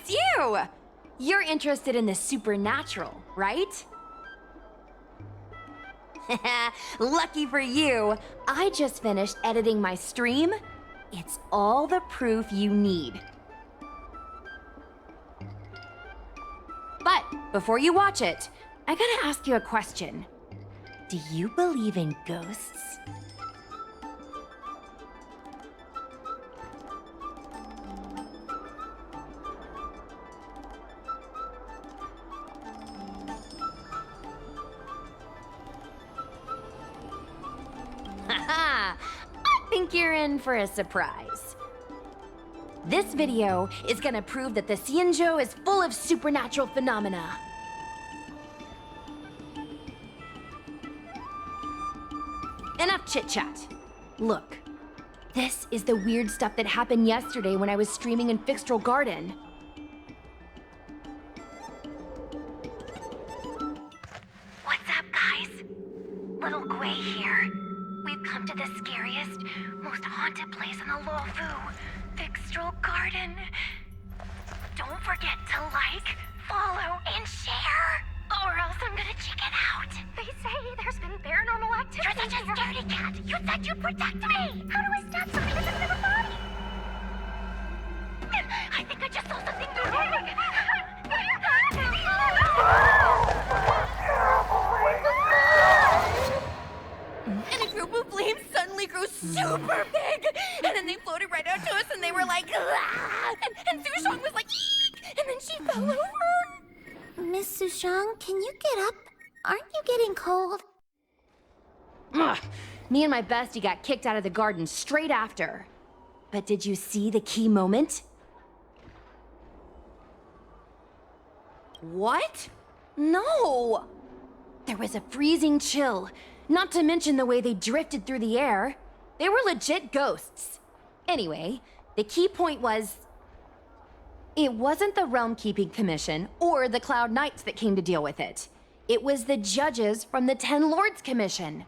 it's you! You're interested in the supernatural, right? Lucky for you, I just finished editing my stream. It's all the proof you need. But before you watch it, I gotta ask you a question. Do you believe in ghosts? Haha! I think you're in for a surprise. This video is gonna prove that the Xianzhou is full of supernatural phenomena. Enough chit-chat. Look, this is the weird stuff that happened yesterday when I was streaming in Fixtral Garden. What's up, guys? Little Gui here. We've come to the scariest, most haunted place in the Lofu, Fixtral Garden. Don't forget to like, follow, and share, or else I'm gonna check it out. They say there's been paranormal activity. You're such a scaredy cat. You said you'd protect me. How do I stab something that's in a body? I think I just saw something moving. And a group of flames suddenly grew super big! And then they floated right out to us and they were like, ah! And Sushong was like, eek! And then she fell over! Miss Sushong, can you get up? Aren't you getting cold? Ugh. Me and my bestie got kicked out of the garden straight after. But did you see the key moment? What? No! There was a freezing chill. Not to mention the way they drifted through the air. They were legit ghosts. Anyway, the key point was... it wasn't the Realm Keeping Commission or the Cloud Knights that came to deal with it. It was the judges from the Ten Lords Commission.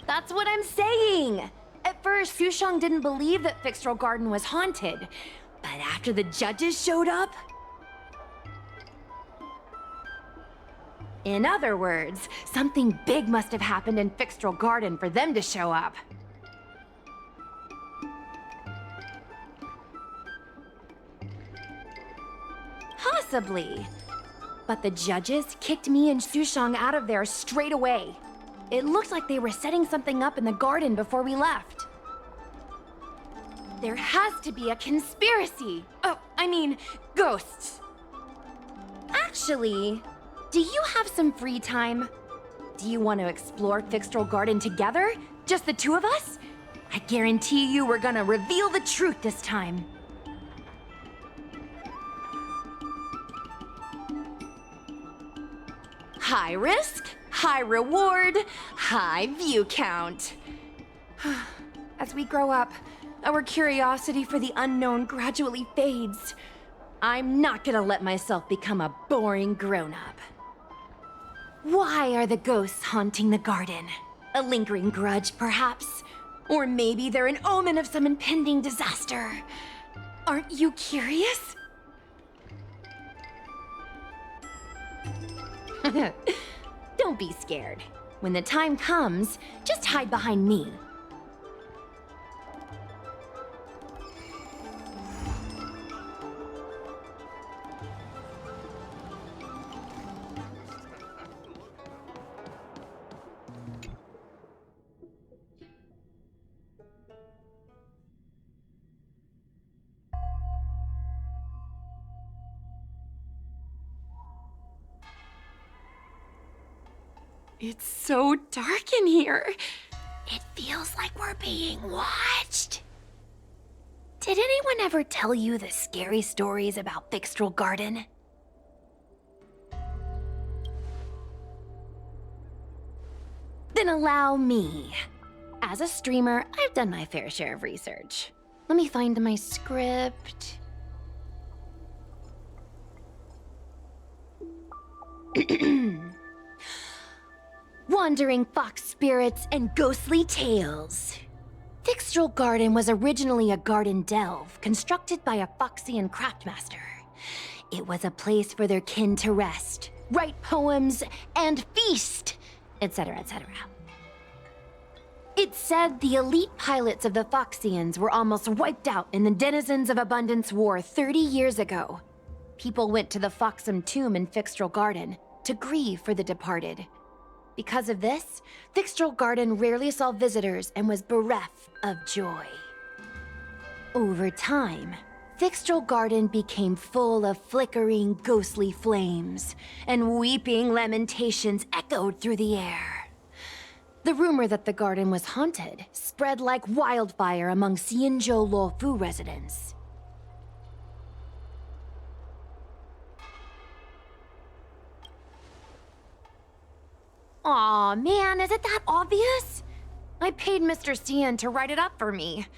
That's what I'm saying! At first, Sushong didn't believe that Fixtral Garden was haunted. But after the judges showed up... In other words, something big must have happened in Fixtral Garden for them to show up. Possibly. But the judges kicked me and Sushong out of there straight away. It looked like they were setting something up in the garden before we left. There has to be a conspiracy. Oh, I mean, ghosts. Actually, do you have some free time? Do you want to explore Fixtral Garden together? Just the two of us? I guarantee you we're gonna reveal the truth this time. High risk, high reward, high view count. As we grow up, our curiosity for the unknown gradually fades. I'm not gonna let myself become a boring grown-up. Why are the ghosts haunting the garden? A lingering grudge, perhaps? Or maybe they're an omen of some impending disaster. Aren't you curious? Don't be scared. When the time comes, just hide behind me. It's so dark in here. It feels like we're being watched. Did anyone ever tell you the scary stories about Fixtral Garden? Then allow me. As a streamer, I've done my fair share of research. Let me find my script. Wandering fox spirits and ghostly tales. Fixtral Garden was originally a garden delve constructed by a Foxian craftmaster. It was a place for their kin to rest, write poems, and feast, etc., etc. It's said the elite pilots of the Foxians were almost wiped out in the Denizens of Abundance War 30 years ago. People went to the Foxum tomb in Fixtral Garden to grieve for the departed. Because of this, Fixtral Garden rarely saw visitors and was bereft of joy. Over time, Fixtral Garden became full of flickering, ghostly flames, and weeping lamentations echoed through the air. The rumor that the garden was haunted spread like wildfire among Xianzhou Lofu residents. Aw, man, is it that obvious? I paid Mr. Cian to write it up for me.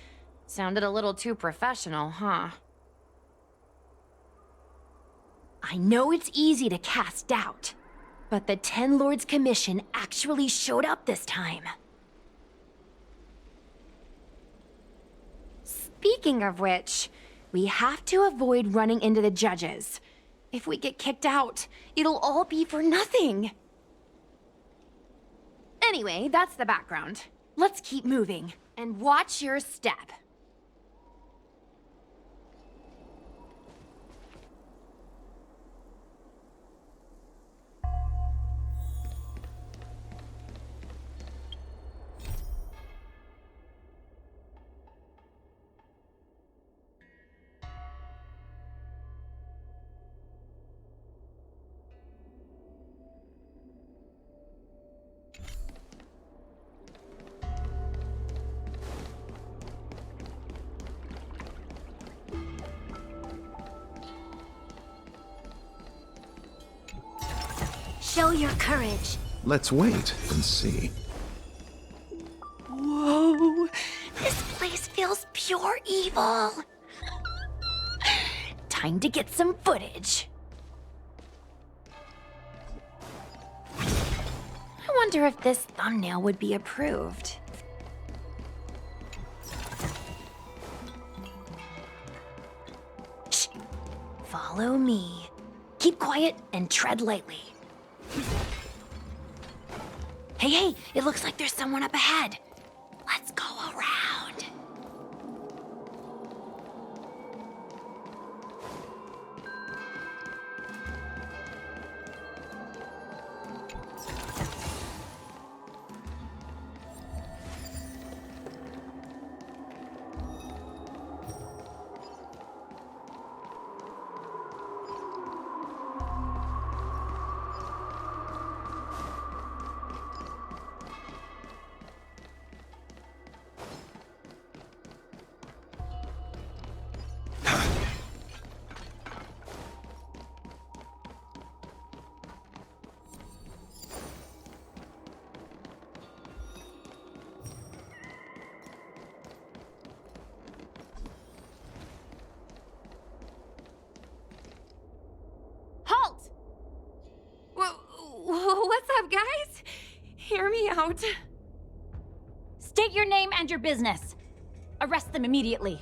Sounded a little too professional, huh? I know it's easy to cast doubt, but the Ten Lords Commission actually showed up this time. Speaking of which, we have to avoid running into the judges. If we get kicked out, it'll all be for nothing. Anyway, that's the background. Let's keep moving, and watch your step. Show your courage. Let's wait and see. Whoa! This place feels pure evil. Time to get some footage. I wonder if this thumbnail would be approved. Shh! Follow me. Keep quiet and tread lightly. Hey, it looks like there's someone up ahead. Let's go around. What's up, guys? Hear me out. State your name and your business. Arrest them immediately.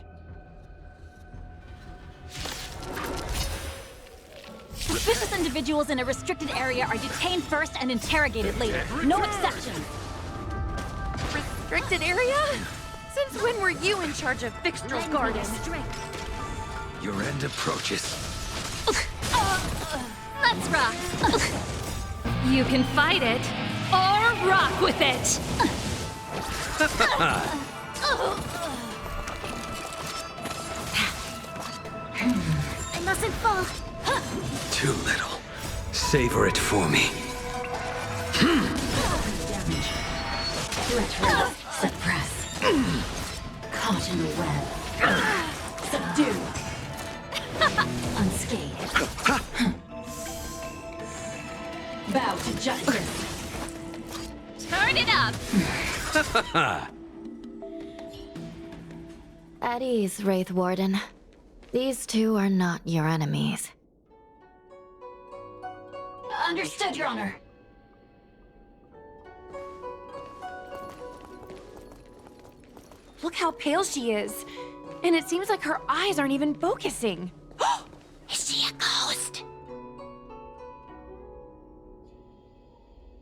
Suspicious individuals in a restricted area are detained first and interrogated later. No exceptions. Restricted area? Since when were you in charge of Fixtral Garden? Your end approaches. Let's rock. You can fight it, or rock with it. I mustn't fall. Too little. Savor it for me. Suppress. Caught in the web. Subdue. Unscathed. Bow to justice. Turn it up. At ease, Wraith Warden. These two are not your enemies. Understood, Your Honor. look how pale she is. And it seems like her eyes aren't even focusing. Is she a ghost?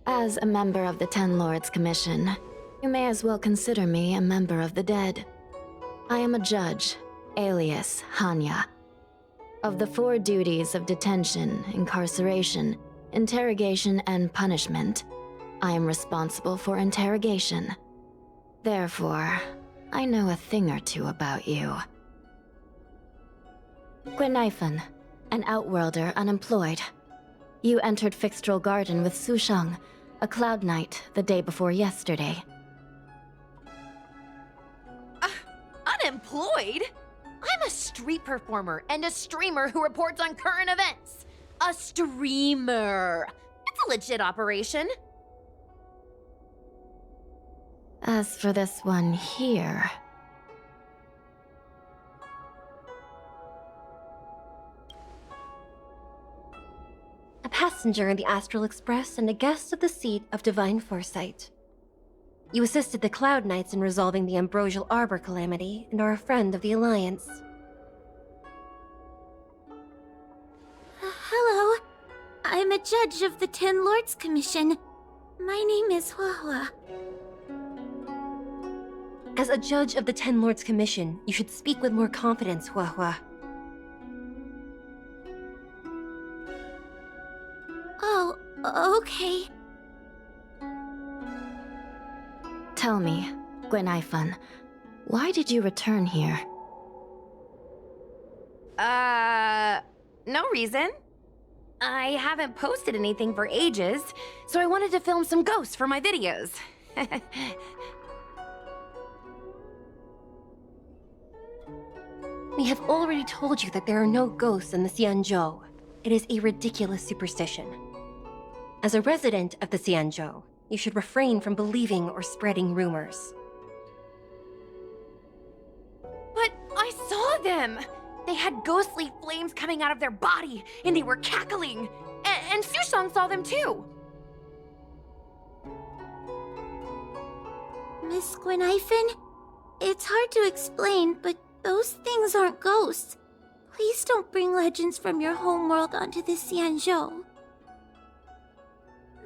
As a member of the Ten Lords Commission, you may as well consider me a member of the dead. I am a judge, alias Hanya. Of the 4 duties of detention, incarceration, interrogation, and punishment, I am responsible for interrogation. Therefore, I know a thing or two about you. Guinaifen, an outworlder unemployed. You entered Fixtral Garden with Sushang, a cloud knight, the day before yesterday. Unemployed? I'm a street performer and a streamer who reports on current events. A streamer. It's a legit operation. As for this one here... A passenger in the Astral Express and a guest of the seat of Divine Foresight. You assisted the Cloud Knights in resolving the Ambrosial Arbor calamity and are a friend of the Alliance. Hello. I'm a judge of the Ten Lords Commission. My name is Huahua. As a judge of the Ten Lords Commission, you should speak with more confidence, Huahua. Oh, okay. Tell me, Guinaifen, why did you return here? No reason. I haven't posted anything for ages, so I wanted to film some ghosts for my videos. We have already told you that there are no ghosts in the Xianzhou. It is a ridiculous superstition. As a resident of the Xianzhou, you should refrain from believing or spreading rumors. But I saw them! They had ghostly flames coming out of their body, and they were cackling! And Sushang saw them too! Miss Guinaifen, it's hard to explain, but those things aren't ghosts. Please don't bring legends from your homeworld onto the Xianzhou.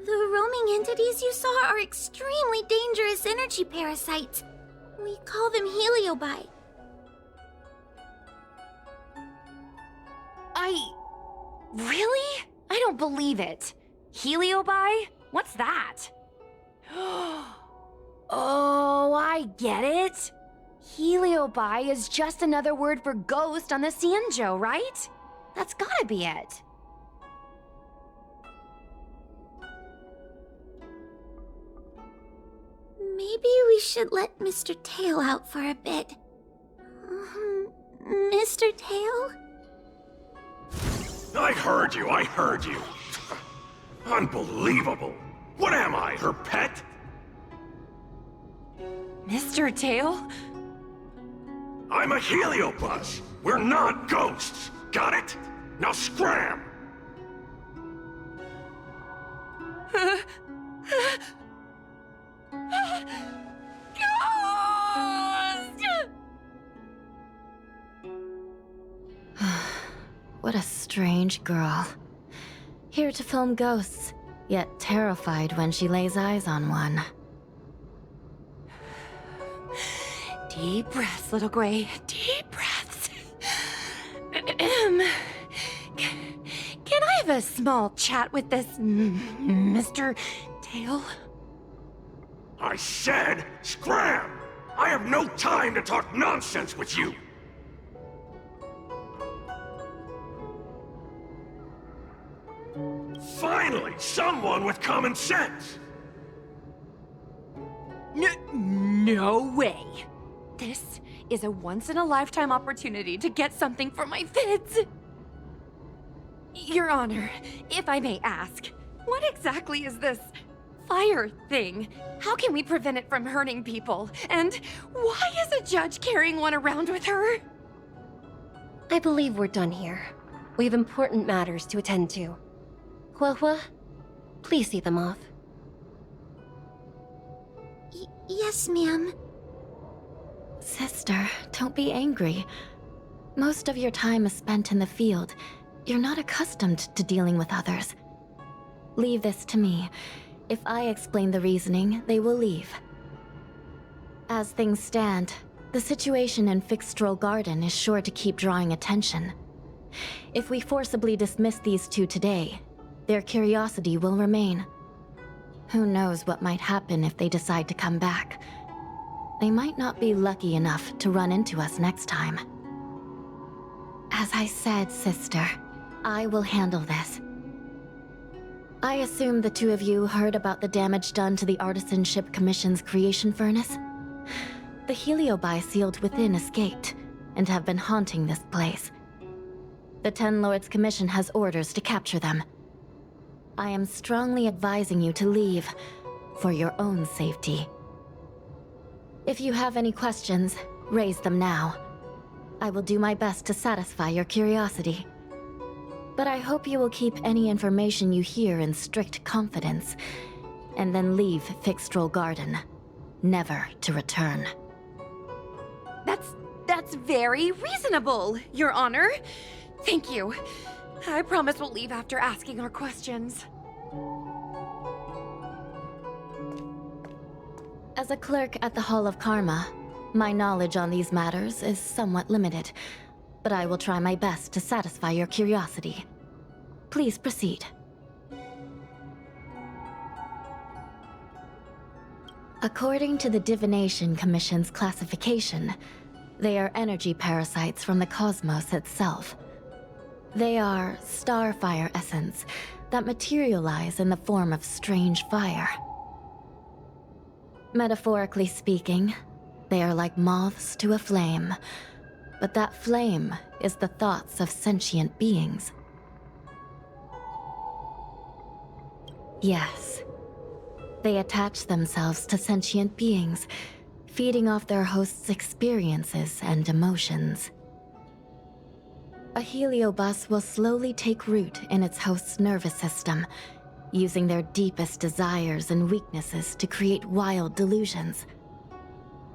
The roaming entities you saw are extremely dangerous energy parasites. We call them heliobi. Really? I don't believe it. Heliobi? What's that? Oh, I get it. Heliobi is just another word for ghost on the Xianzhou, right? That's gotta be it. Maybe we should let Mr. Tail out for a bit. Mr. Tail? I heard you. Unbelievable. What am I, her pet? Mr. Tail? I'm a heliobus. We're not ghosts. Got it? Now scram! What a strange girl. Here to film ghosts, yet terrified when she lays eyes on one. Deep breaths, little Gray. Deep breaths. Can I have a small chat with this Mr. Tail? I said scram! I have no time to talk nonsense with you! Finally, someone with common sense! No way. This is a once-in-a-lifetime opportunity to get something for my vids. Your Honor, if I may ask, what exactly is this fire thing? How can we prevent it from hurting people? And why is a judge carrying one around with her? I believe we're done here. We have important matters to attend to. Huahua, please see them off. Yes, ma'am. Sister, don't be angry. Most of your time is spent in the field. You're not accustomed to dealing with others. Leave this to me. If I explain the reasoning, they will leave. As things stand, the situation in Fixstral Garden is sure to keep drawing attention. If we forcibly dismiss these two today, their curiosity will remain. Who knows what might happen if they decide to come back. They might not be lucky enough to run into us next time. As I said, sister, I will handle this. I assume the two of you heard about the damage done to the Artisan Ship Commission's creation furnace? The Heliobi sealed within escaped, and have been haunting this place. The Ten Lords Commission has orders to capture them. I am strongly advising you to leave, for your own safety. If you have any questions, raise them now. I will do my best to satisfy your curiosity. But I hope you will keep any information you hear in strict confidence, and then leave Fixstral Garden, never to return. That's very reasonable, Your Honor. Thank you. I promise we'll leave after asking our questions. As a clerk at the Hall of Karma, my knowledge on these matters is somewhat limited, but I will try my best to satisfy your curiosity. Please proceed. According to the Divination Commission's classification, they are energy parasites from the cosmos itself. They are starfire essence that materialize in the form of strange fire. Metaphorically speaking, they are like moths to a flame, but that flame is the thoughts of sentient beings. Yes. They attach themselves to sentient beings, feeding off their host's experiences and emotions. A heliobus will slowly take root in its host's nervous system, using their deepest desires and weaknesses to create wild delusions.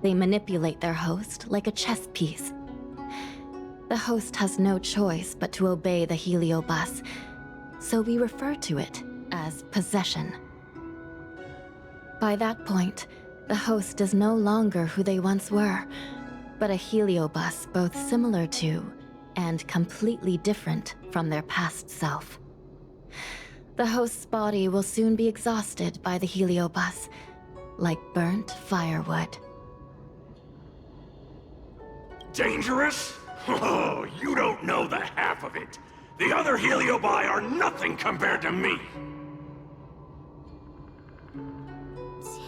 They manipulate their host like a chess piece. The host has no choice but to obey the heliobus, so we refer to it as possession. By that point, the host is no longer who they once were, but a heliobus both similar to and completely different from their past self. The host's body will soon be exhausted by the heliobus, like burnt firewood. Dangerous? Oh, you don't know the half of it. The other Heliobi are nothing compared to me.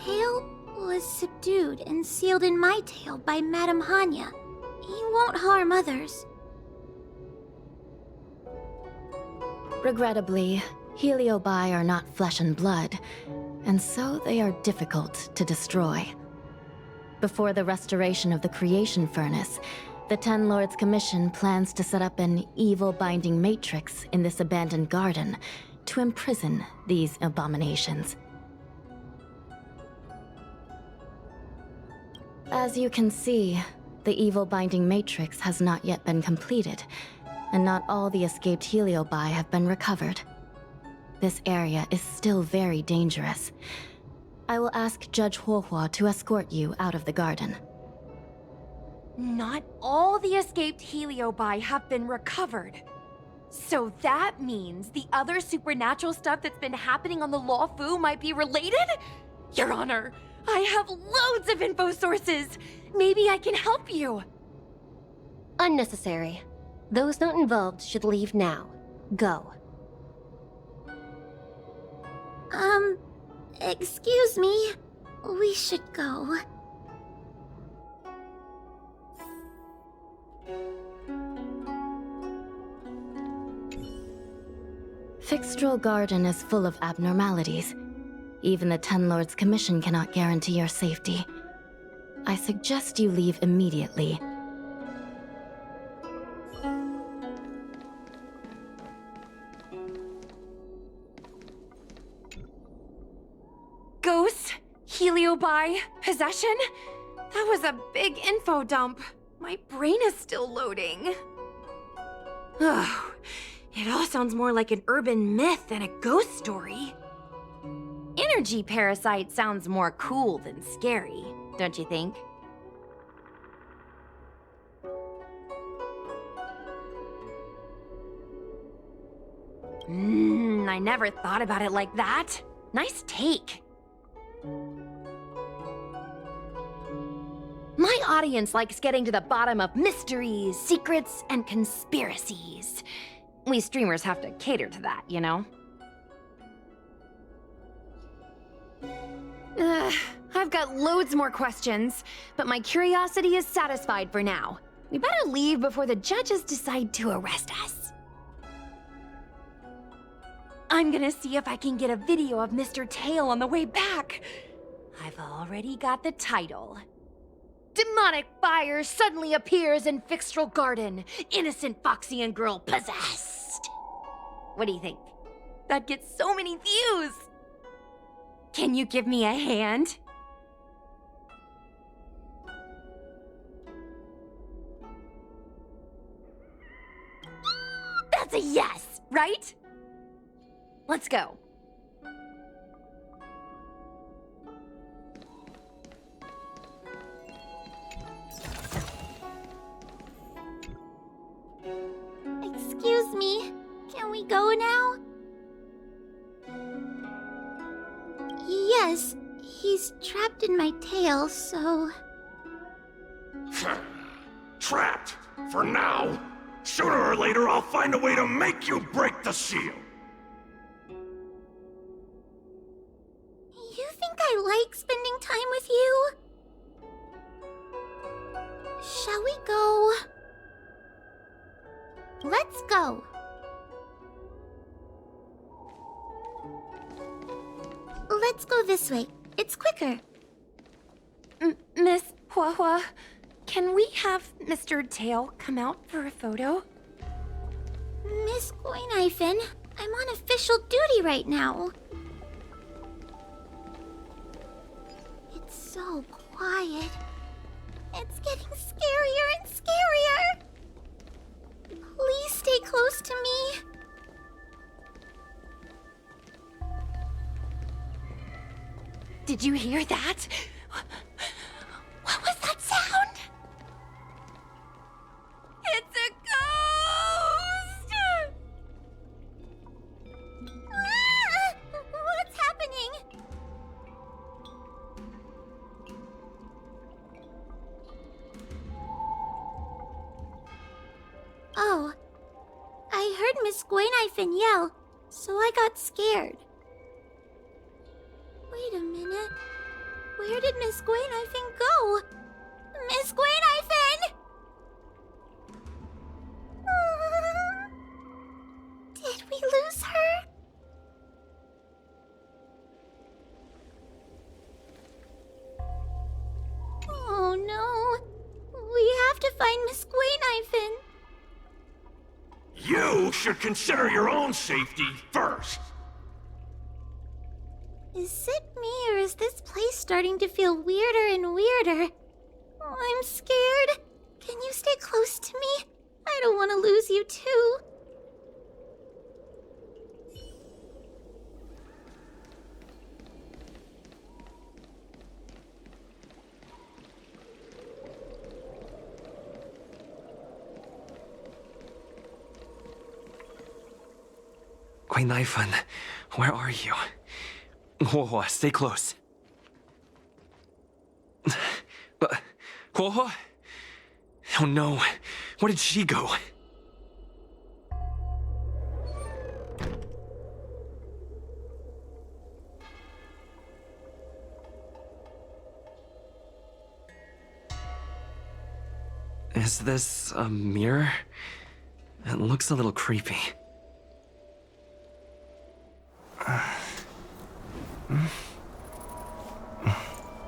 Tail was subdued and sealed in my tail by Madame Hanya. He won't harm others. Regrettably, Heliobi are not flesh and blood, and so they are difficult to destroy. Before the restoration of the creation furnace, the Ten Lords Commission plans to set up an evil binding matrix in this abandoned garden to imprison these abominations. As you can see, the evil binding matrix has not yet been completed, and not all the escaped Heliobi have been recovered. This area is still very dangerous. I will ask Judge Huohua to escort you out of the garden. Not all the escaped Heliobi have been recovered. So that means the other supernatural stuff that's been happening on the Lawfu might be related? Your Honor, I have loads of info sources. Maybe I can help you. Unnecessary. Those not involved should leave now. Go. Excuse me. We should go. Fixstral Garden is full of abnormalities. Even the Ten Lords Commission cannot guarantee your safety. I suggest you leave immediately. Ghosts? Heliobi? Possession? That was a big info dump. My brain is still loading. Oh, it all sounds more like an urban myth than a ghost story. Energy parasite sounds more cool than scary, don't you think? I never thought about it like that. Nice take. My audience likes getting to the bottom of mysteries, secrets, and conspiracies. We streamers have to cater to that, you know? I've got loads more questions, but my curiosity is satisfied for now. We better leave before the judges decide to arrest us. I'm gonna see if I can get a video of Mr. Tail on the way back. I've already got the title. Demonic fire suddenly appears in Fixtral Garden. Innocent Foxian girl possessed. What do you think? That gets so many views. Can you give me a hand? That's a yes, right? Let's go. Excuse me, can we go now? Yes, he's trapped in my tail, so... Trapped? For now? Sooner or later, I'll find a way to make you break the seal. You think I like spending time with you? Shall we go? Let's go. Let's go this way. It's quicker. Miss Huahua, can we have Mr. Tail come out for a photo? Miss Goinaifen, I'm on official duty right now. It's so quiet. It's getting scarier and scarier. Please stay close to me. Did you hear that? What was that sound? It's a ghost! Ah! What's happening? Oh, I heard Miss Goinaifen yell, so I got scared. Wait a minute. Where did Miss Goinaifen go? Miss Goinaifen! Did we lose her? Oh no. We have to find Miss Goinaifen. You should consider your own safety first. Is it me, or is this place starting to feel weirder and weirder? I'm scared. Can you stay close to me? I don't want to lose you too. Goinaifen, where are you? Huohuo, stay close. Huohuo? Oh no, where did she go? Is this a mirror? It looks a little creepy.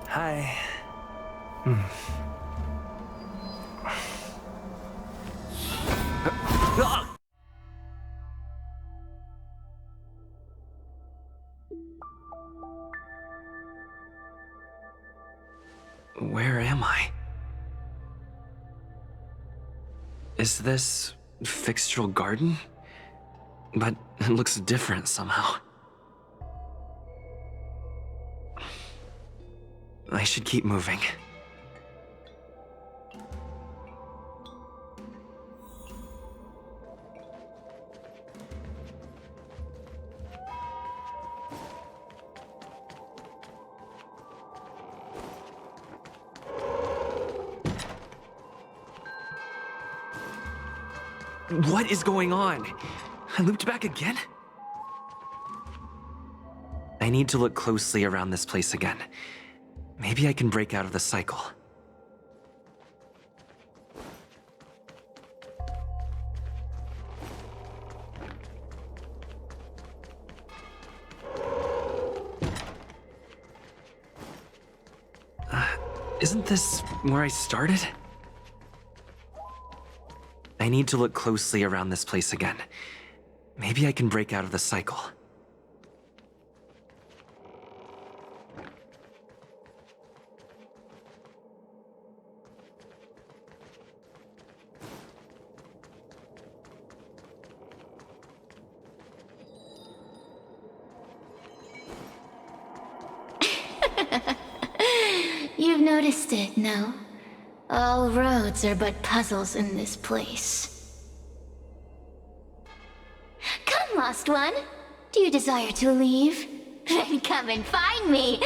Hi. Where am I? Is this Fixtural Garden? But it looks different somehow. I should keep moving. What is going on? I looped back again? I need to look closely around this place again. Maybe I can break out of the cycle. Isn't this where I started? I need to look closely around this place again. Maybe I can break out of the cycle. You've noticed it, no? All roads are but puzzles in this place. Come, lost one. Do you desire to leave? Then come and find me.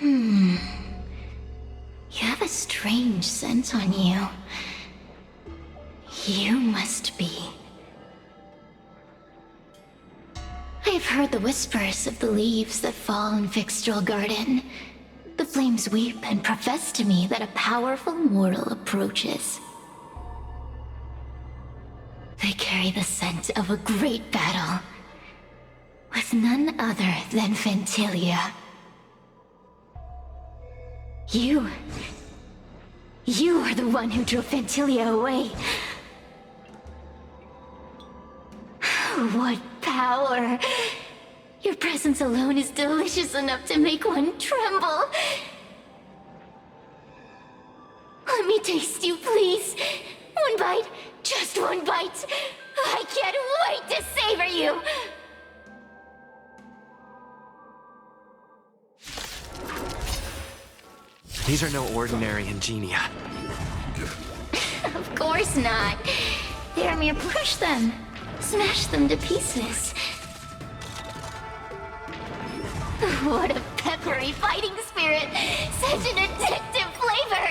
You have a strange scent on you. You must be... I've heard the whispers of the leaves that fall in Fixtural Garden. The flames weep and profess to me that a powerful mortal approaches. They carry the scent of a great battle, with none other than Fentilia. You are the one who drove Fentilia away. What power! Your presence alone is delicious enough to make one tremble. Let me taste you, please. One bite, just one bite. I can't wait to savor you. These are no ordinary ingenia. Of course not. They're mere push them. Smash them to pieces. What a peppery fighting spirit! Such an addictive flavor!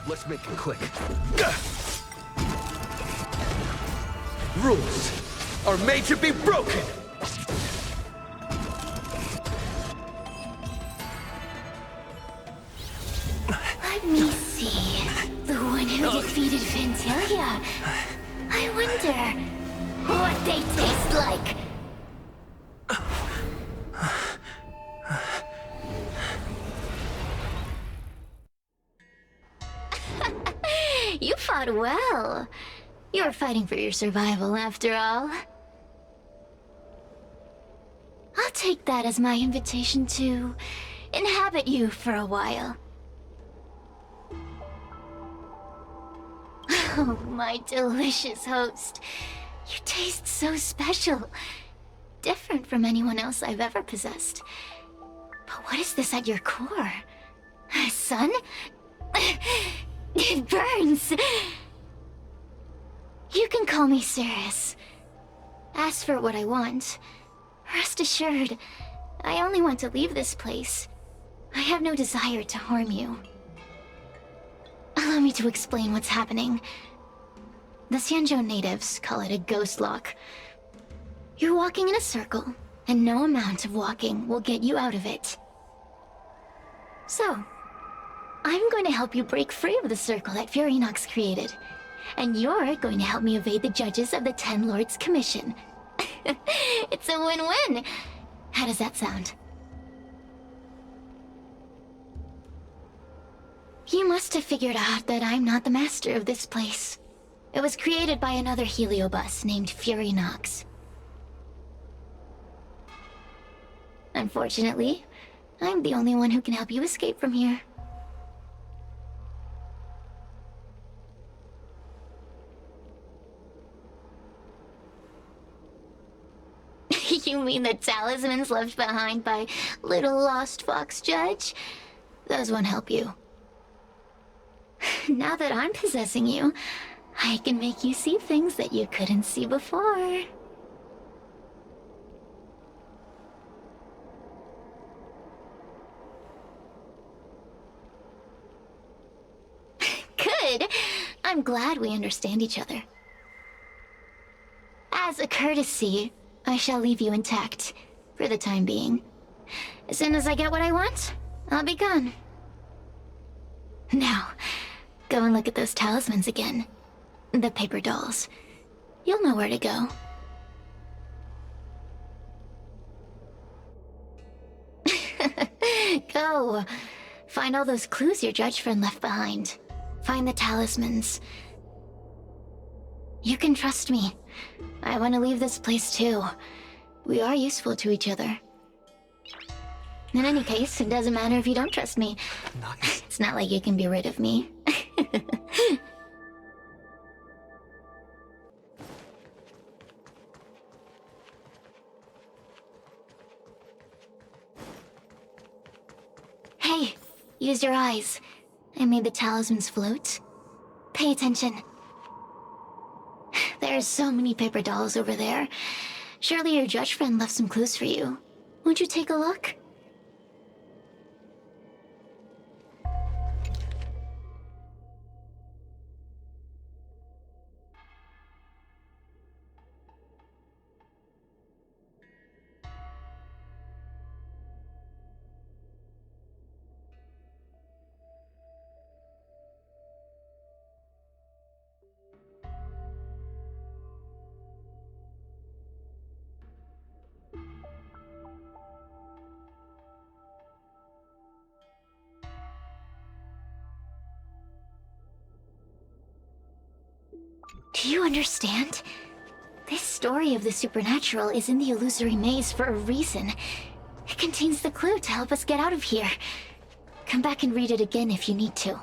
Let's make it quick. Rules are made to be broken! Let me see. The one who defeated Fentilia. I wonder what they taste like. You fought well. You're fighting for your survival after all. I'll take that as my invitation to inhabit you for a while. Oh, my delicious host. You taste so special. Different from anyone else I've ever possessed. But what is this at your core? Sun? It burns! You can call me Ceres. Ask for what I want. Rest assured, I only want to leave this place. I have no desire to harm you. Allow me to explain what's happening. The Xianzhou natives call it a ghost lock. You're walking in a circle, and no amount of walking will get you out of it. So, I'm going to help you break free of the circle that Furinox created. And you're going to help me evade the judges of the Ten Lords Commission. It's a win-win! How does that sound? You must have figured out that I'm not the master of this place. It was created by another heliobus named Fury Nox. Unfortunately, I'm the only one who can help you escape from here. You mean the talismans left behind by little lost fox Judge? Those won't help you. Now that I'm possessing you, I can make you see things that you couldn't see before. Good. I'm glad we understand each other. As a courtesy, I shall leave you intact, for the time being. As soon as I get what I want, I'll be gone. Now, go and look at those talismans again. The paper dolls. You'll know where to go. Go. Find all those clues your judge friend left behind. Find the talismans. You can trust me. I want to leave this place too. We are useful to each other. In any case, it doesn't matter if you don't trust me. Nice. It's not like you can be rid of me. Hey, use your eyes. I made the talismans float. Pay attention. There's so many paper dolls over there. Surely your judge friend left some clues for you. Won't you take a look? Do you understand? This story of the supernatural is in the illusory maze for a reason. It contains the clue to help us get out of here. Come back and read it again if you need to.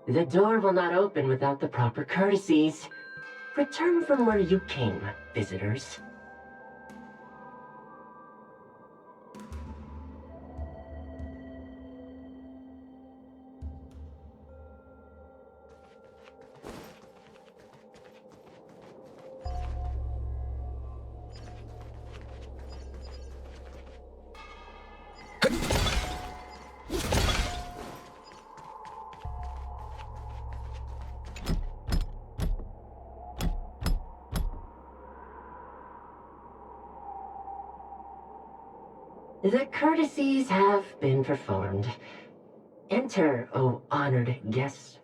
The door will not open without the proper courtesies. Return from where you came, visitors. The courtesies have been performed. Enter, O honored guest.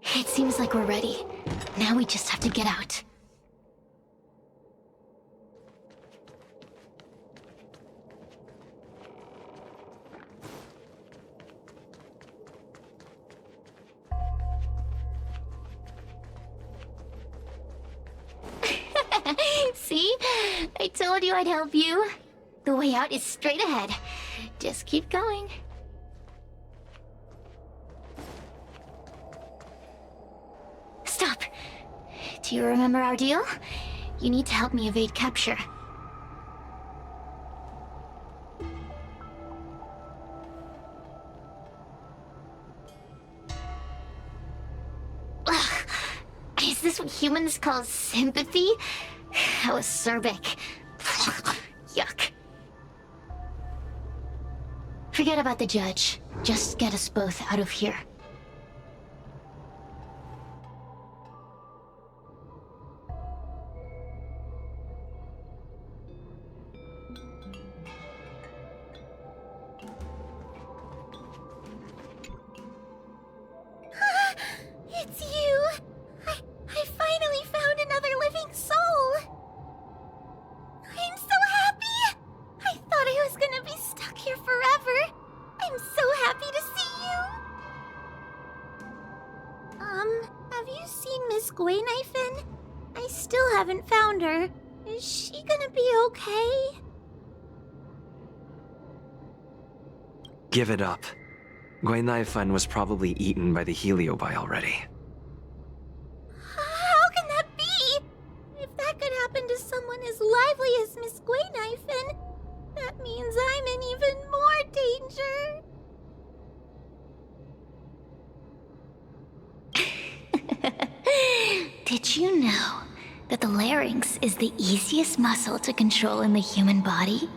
It seems like we're ready. Now we just have to get out. See? I told you I'd help you. The way out is straight ahead. Just keep going. Stop. Do you remember our deal? You need to help me evade capture. Ugh. Is this what humans call sympathy? How acerbic. Yuck. Forget about the judge. Just get us both out of here. Miss Guinaifen? I still haven't found her. Is she gonna be okay? Give it up. Guinaifen was probably eaten by the heliobi already. How can that be? If that could happen to someone as lively as Miss Guinaifen, that means I'm in even more danger. Did you know that the larynx is the easiest muscle to control in the human body?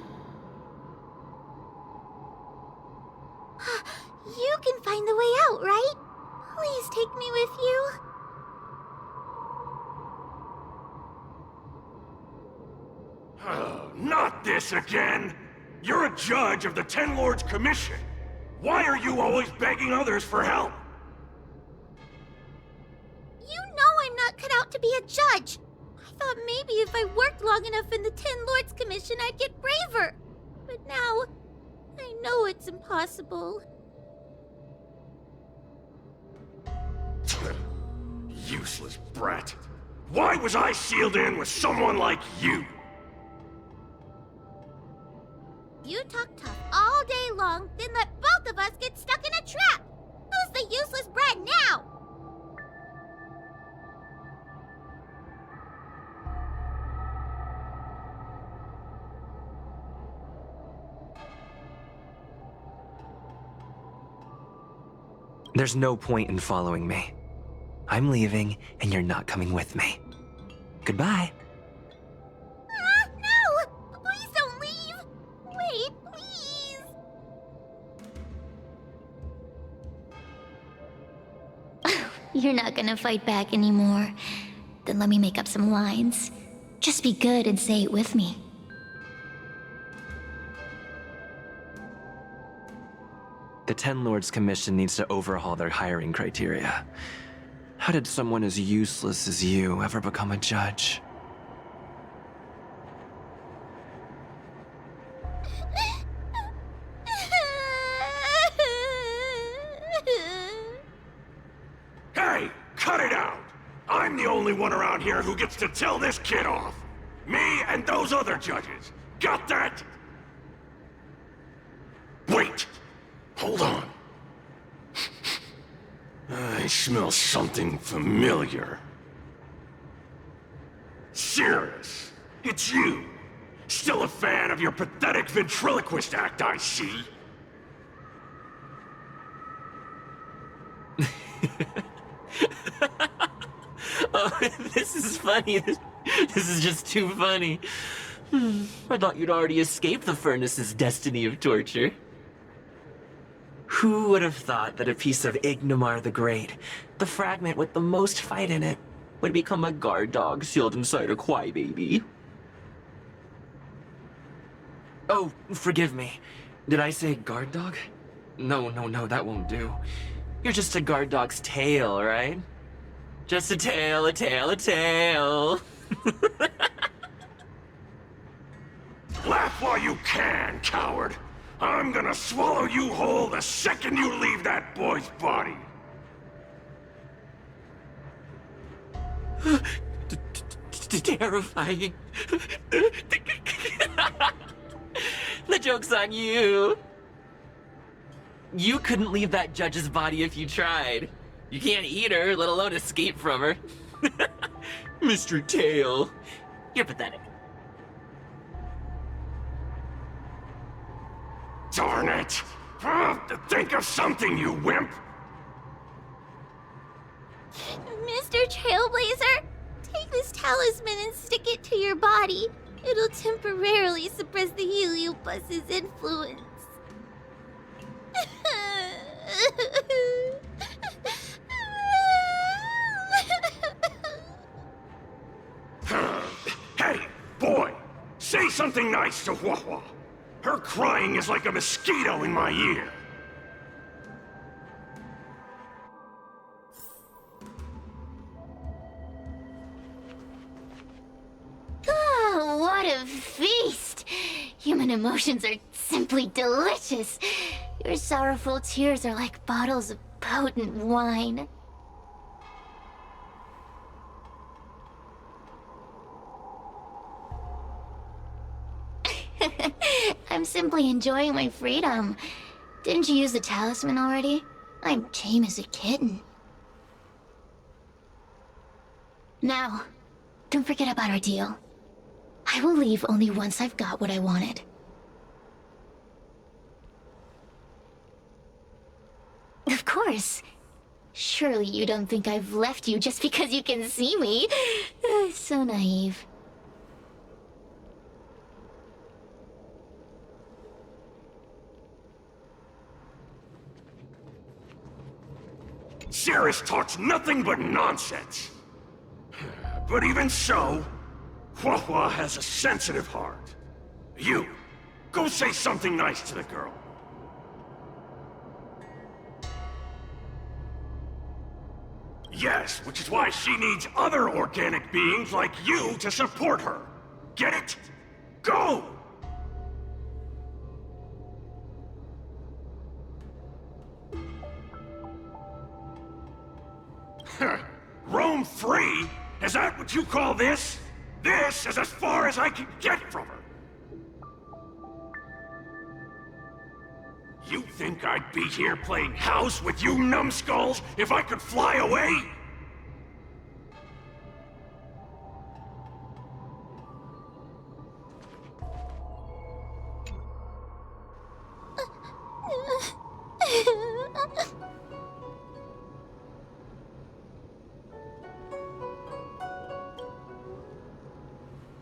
You can find the way out, right? Please take me with you. Oh, not this again! You're a judge of the Ten Lords Commission. Why are you always begging others for help? You know I'm not cut out to be a judge. I thought maybe if I worked long enough in the Ten Lords Commission, I'd get braver. But now, I know it's impossible. Useless brat. Why was I sealed in with someone like you? You talk tough all day long, then let both of us get stuck in a trap. Who's the useless brat now? There's no point in following me. I'm leaving, and you're not coming with me. Goodbye. No! Please don't leave! Wait, please! You're not gonna fight back anymore. Then let me make up some lines. Just be good and say it with me. The Ten Lords Commission needs to overhaul their hiring criteria. How did someone as useless as you ever become a judge? Hey, cut it out! I'm the only one around here who gets to tell this kid off. Me and those other judges. Got that? Wait! Hold on. I smell something familiar. Cirrus, it's you. Still a fan of your pathetic ventriloquist act, I see. Oh, this is funny. This is just too funny. I thought you'd already escaped the furnace's destiny of torture. Who would have thought that a piece of Ignomar the Great, the fragment with the most fight in it, would become a guard dog sealed inside a crybaby? Oh, forgive me. Did I say guard dog? No, that won't do. You're just a guard dog's tail, right? Just a tail, a tail, a tail. Laugh while you can, coward. I'm gonna swallow you whole the second you leave that boy's body. Terrifying. The joke's on you. You couldn't leave that judge's body if you tried. You can't eat her, let alone escape from her. Mr. Tail, you're pathetic. Darn it! Think of something, you wimp! Mr. Trailblazer, take this talisman and stick it to your body. It'll temporarily suppress the Heliobus's influence. Hey, boy! Say something nice to Hua-Hua. Her crying is like a mosquito in my ear. Oh, what a feast! Human emotions are simply delicious. Your sorrowful tears are like bottles of potent wine. I'm simply enjoying my freedom. Didn't you use the talisman already? I'm tame as a kitten. Now, don't forget about our deal. I will leave only once I've got what I wanted. Of course. Surely you don't think I've left you just because you can see me. So naive. Cirrus talks nothing but nonsense. But even so, Hua has a sensitive heart. You, go say something nice to the girl. Yes, which is why she needs other organic beings like you to support her. Get it? Go! Roam free? Is that what you call this? This is as far as I can get from her. You think I'd be here playing house with you numbskulls if I could fly away?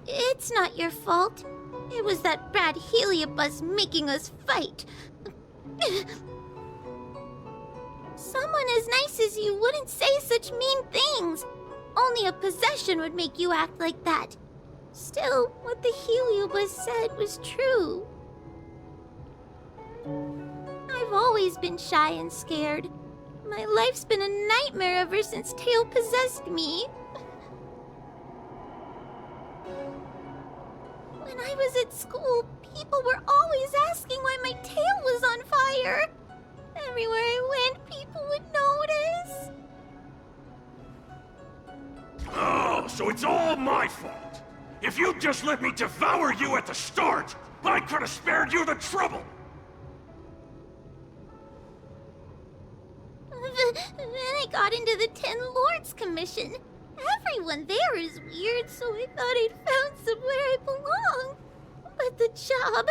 It's not your fault. It was that bad heliobus making us fight. Someone as nice as you wouldn't say such mean things. Only a possession would make you act like that. Still, what the heliobus said was true. I've always been shy and scared. My life's been a nightmare ever since Tail possessed me. When I was at school, people were always asking why my tail was on fire. Everywhere I went, people would notice. Oh, so it's all my fault. If you'd just let me devour you at the start, I could have spared you the trouble. Then I got into the 10 Lords Commission. Everyone there is weird, so I thought I'd found somewhere I belong. But the job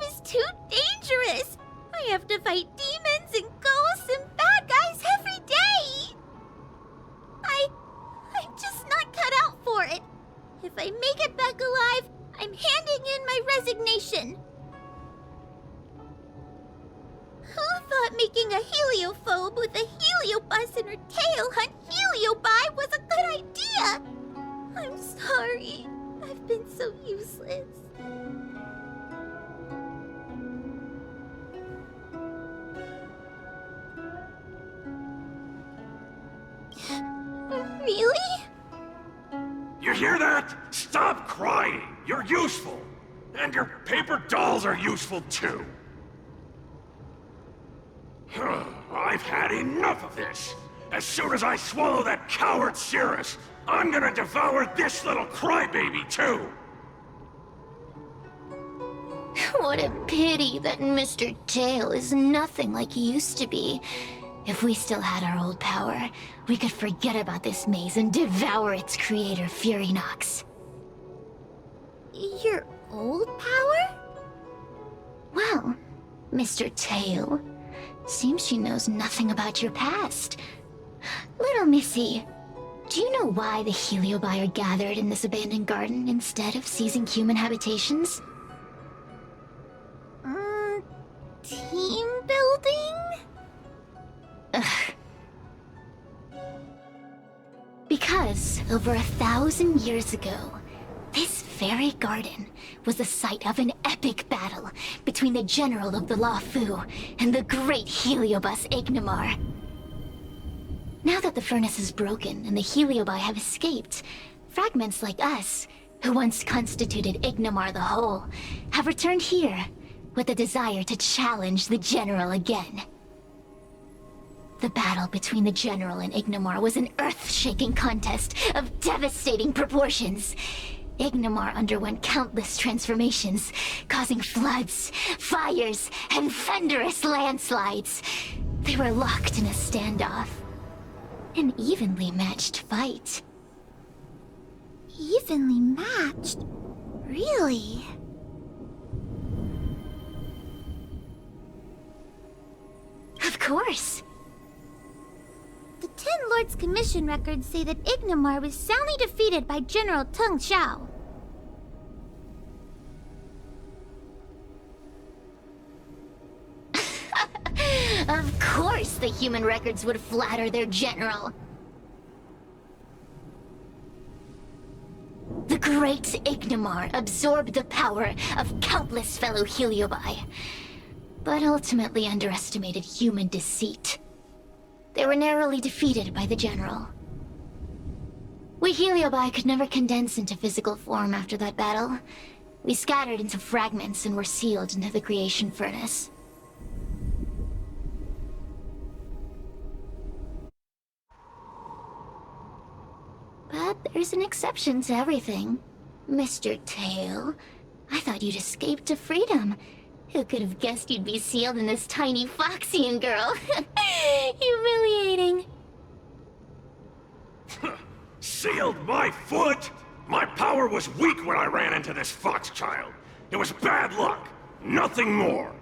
is too dangerous. I have to fight demons and ghosts and bad guys every day. I'm just not cut out for it. If I make it back alive, I'm handing in my resignation. Who thought making a heliophobe with a heliobus and her tail hunt heliobi was a good idea? I'm sorry. I've been so useless. Really? You hear that? Stop crying. You're useful. And your paper dolls are useful too. I've had enough of this. As soon as I swallow that coward Cirrus, I'm gonna devour this little crybaby too. What a pity that Mr. Tail is nothing like he used to be. If we still had our old power, we could forget about this maze and devour its creator, Furynox. Your old power? Well, Mr. Tail, seems she knows nothing about your past. Little Missy, do you know why the heliobi are gathered in this abandoned garden instead of seizing human habitations? Team building? Ugh. Because over 1,000 years ago, this very garden was the site of an epic battle between the general of the Lawfu and the great heliobus Ignimar. Now that the furnace is broken and the heliobi have escaped, fragments like us, who once constituted Ignimar the Whole, have returned here with the desire to challenge the general again. The battle between the general and Ignimar was an earth-shaking contest of devastating proportions. Ignimar underwent countless transformations, causing floods, fires, and thunderous landslides. They were locked in a standoff. An evenly matched fight. Evenly matched? Really? Of course. The Ten Lords Commission records say that Ignimar was soundly defeated by General Tung Xiao. Of course the human records would flatter their general. The great Ignimar absorbed the power of countless fellow Heliobi, but ultimately underestimated human deceit. They were narrowly defeated by the general. We Heliobi could never condense into physical form after that battle. We scattered into fragments and were sealed into the creation furnace. But there's an exception to everything. Mr. Tail, I thought you'd escaped to freedom. Who could have guessed you'd be sealed in this tiny Foxian girl? Humiliating. Sealed my foot? My power was weak when I ran into this fox child. It was bad luck. Nothing more.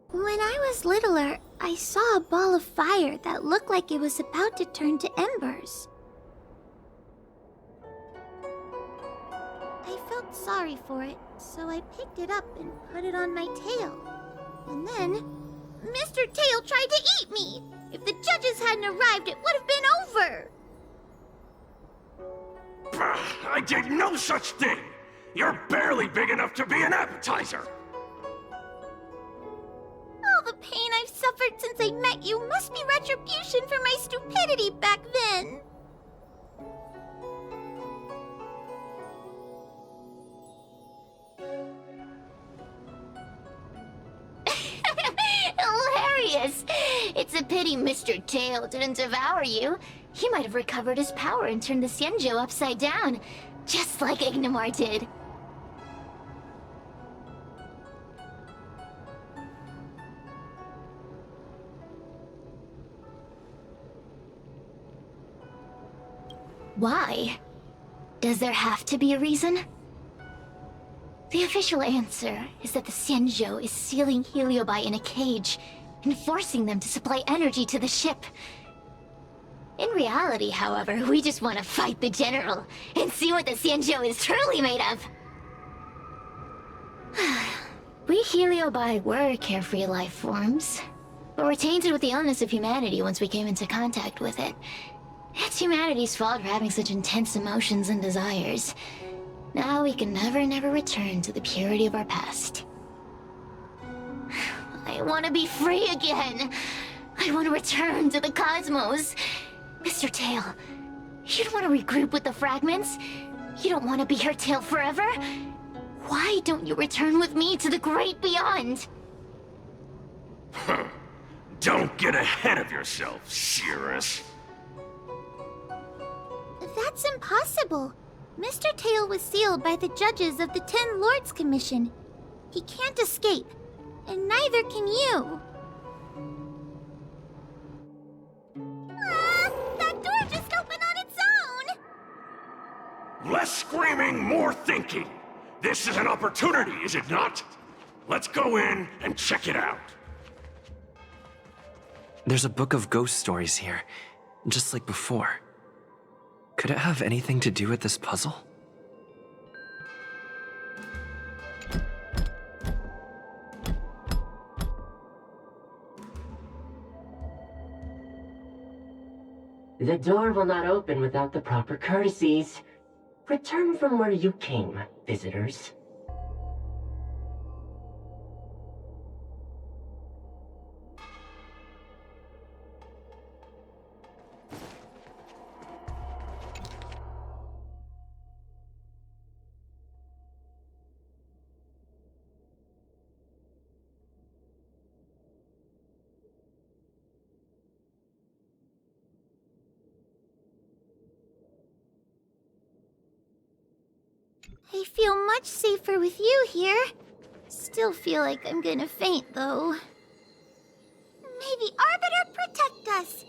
When I was littler, I saw a ball of fire that looked like it was about to turn to embers. I felt sorry for it, so I picked it up and put it on my tail. And then, Mr. Tail tried to eat me! If the judges hadn't arrived, it would have been over! Bah, I did no such thing! You're barely big enough to be an appetizer! All the pain I've suffered since I met you must be retribution for my stupidity back then! Hilarious! It's a pity Mr. Tail didn't devour you. He might have recovered his power and turned the Xianzhou upside down, just like Ignimar did. Why? Does there have to be a reason? The official answer is that the Xianzhou is sealing Heliobi in a cage and forcing them to supply energy to the ship. In reality, however, we just want to fight the general and see what the Xianzhou is truly made of. We Heliobi were carefree life forms, but were tainted with the illness of humanity once we came into contact with it. It's humanity's fault for having such intense emotions and desires. Now we can never return to the purity of our past. I want to be free again. I want to return to the cosmos. Mr. Tail, you don't want to regroup with the fragments? You don't want to be her tail forever? Why don't you return with me to the great beyond? Don't get ahead of yourself, Cirrus. That's impossible. Mr. Tail was sealed by the judges of the Ten Lords Commission. He can't escape, and neither can you. Ah! That door just opened on its own! Less screaming, more thinking. This is an opportunity, is it not? Let's go in and check it out. There's a book of ghost stories here, just like before. Could it have anything to do with this puzzle? The door will not open without the proper courtesies. Return from where you came, visitors. I feel much safer with you here. Still feel like I'm gonna faint, though. May the Arbiter protect us!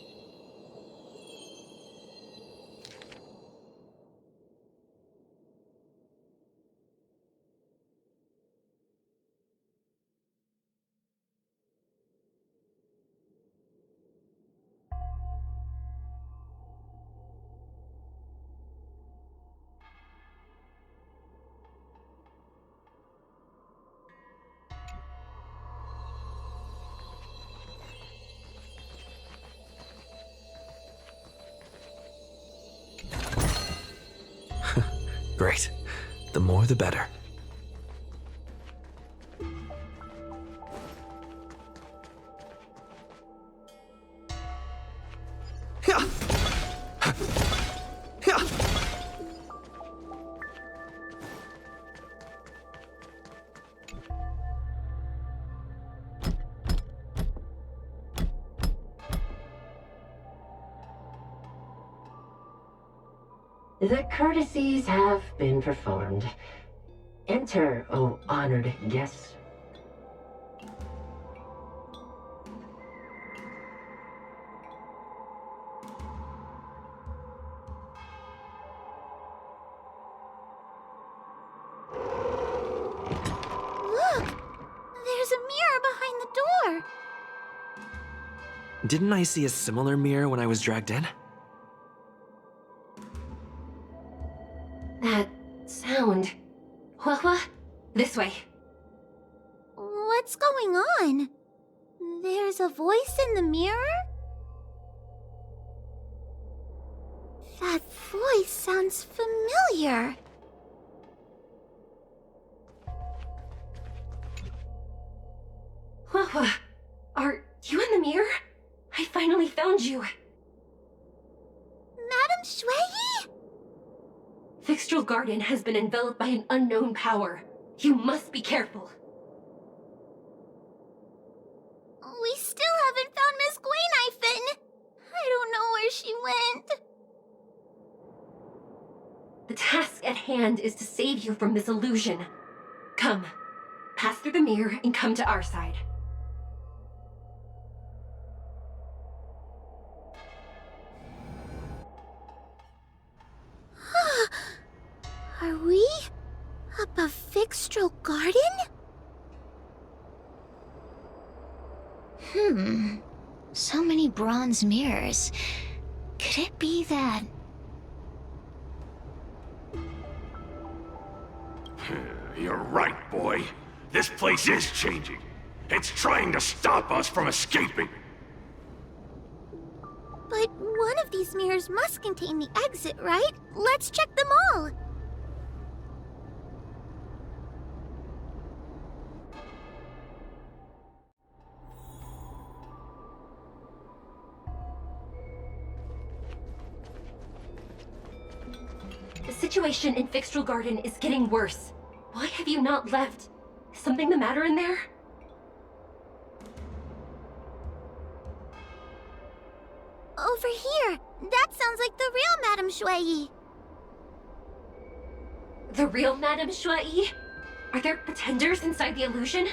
Great. The more the better. The courtesies have been performed. Enter, O honored guests. Look! There's a mirror behind the door! Didn't I see a similar mirror when I was dragged in? That sound. Hua, this way. What's going on? There's a voice in the mirror? That voice sounds familiar. Hua, are you in the mirror? I finally found you. Madame Shui? Fixtral Garden has been enveloped by an unknown power. You must be careful. We still haven't found Miss Gwaynifin. I don't know where she went. The task at hand is to save you from this illusion. Come, pass through the mirror and come to our side. Are we above Fixtral Garden? So many bronze mirrors. Could it be that... You're right, boy. This place is changing. It's trying to stop us from escaping. But one of these mirrors must contain the exit, right? Let's check them all. The situation in Fixtral Garden is getting worse. Why have you not left? Is something the matter in there? Over here. That sounds like the real Madame Shui. The real Madame Shui? Are there pretenders inside the illusion?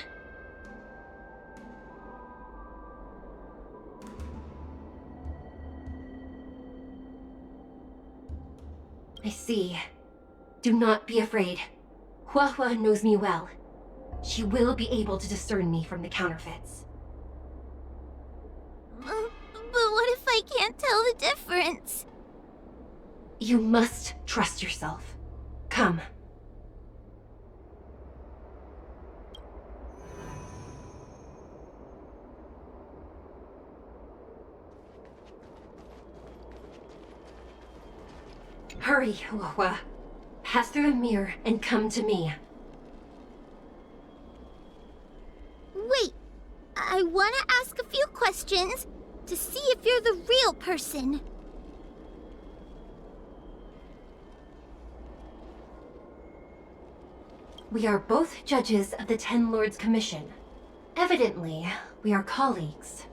I see. Do not be afraid. Hua knows me well. She will be able to discern me from the counterfeits. But what if I can't tell the difference? You must trust yourself. Come. Hurry, Hua. Pass through the mirror and come to me. Wait, I want to ask a few questions to see if you're the real person. We are both judges of the Ten Lords Commission. Evidently, we are colleagues.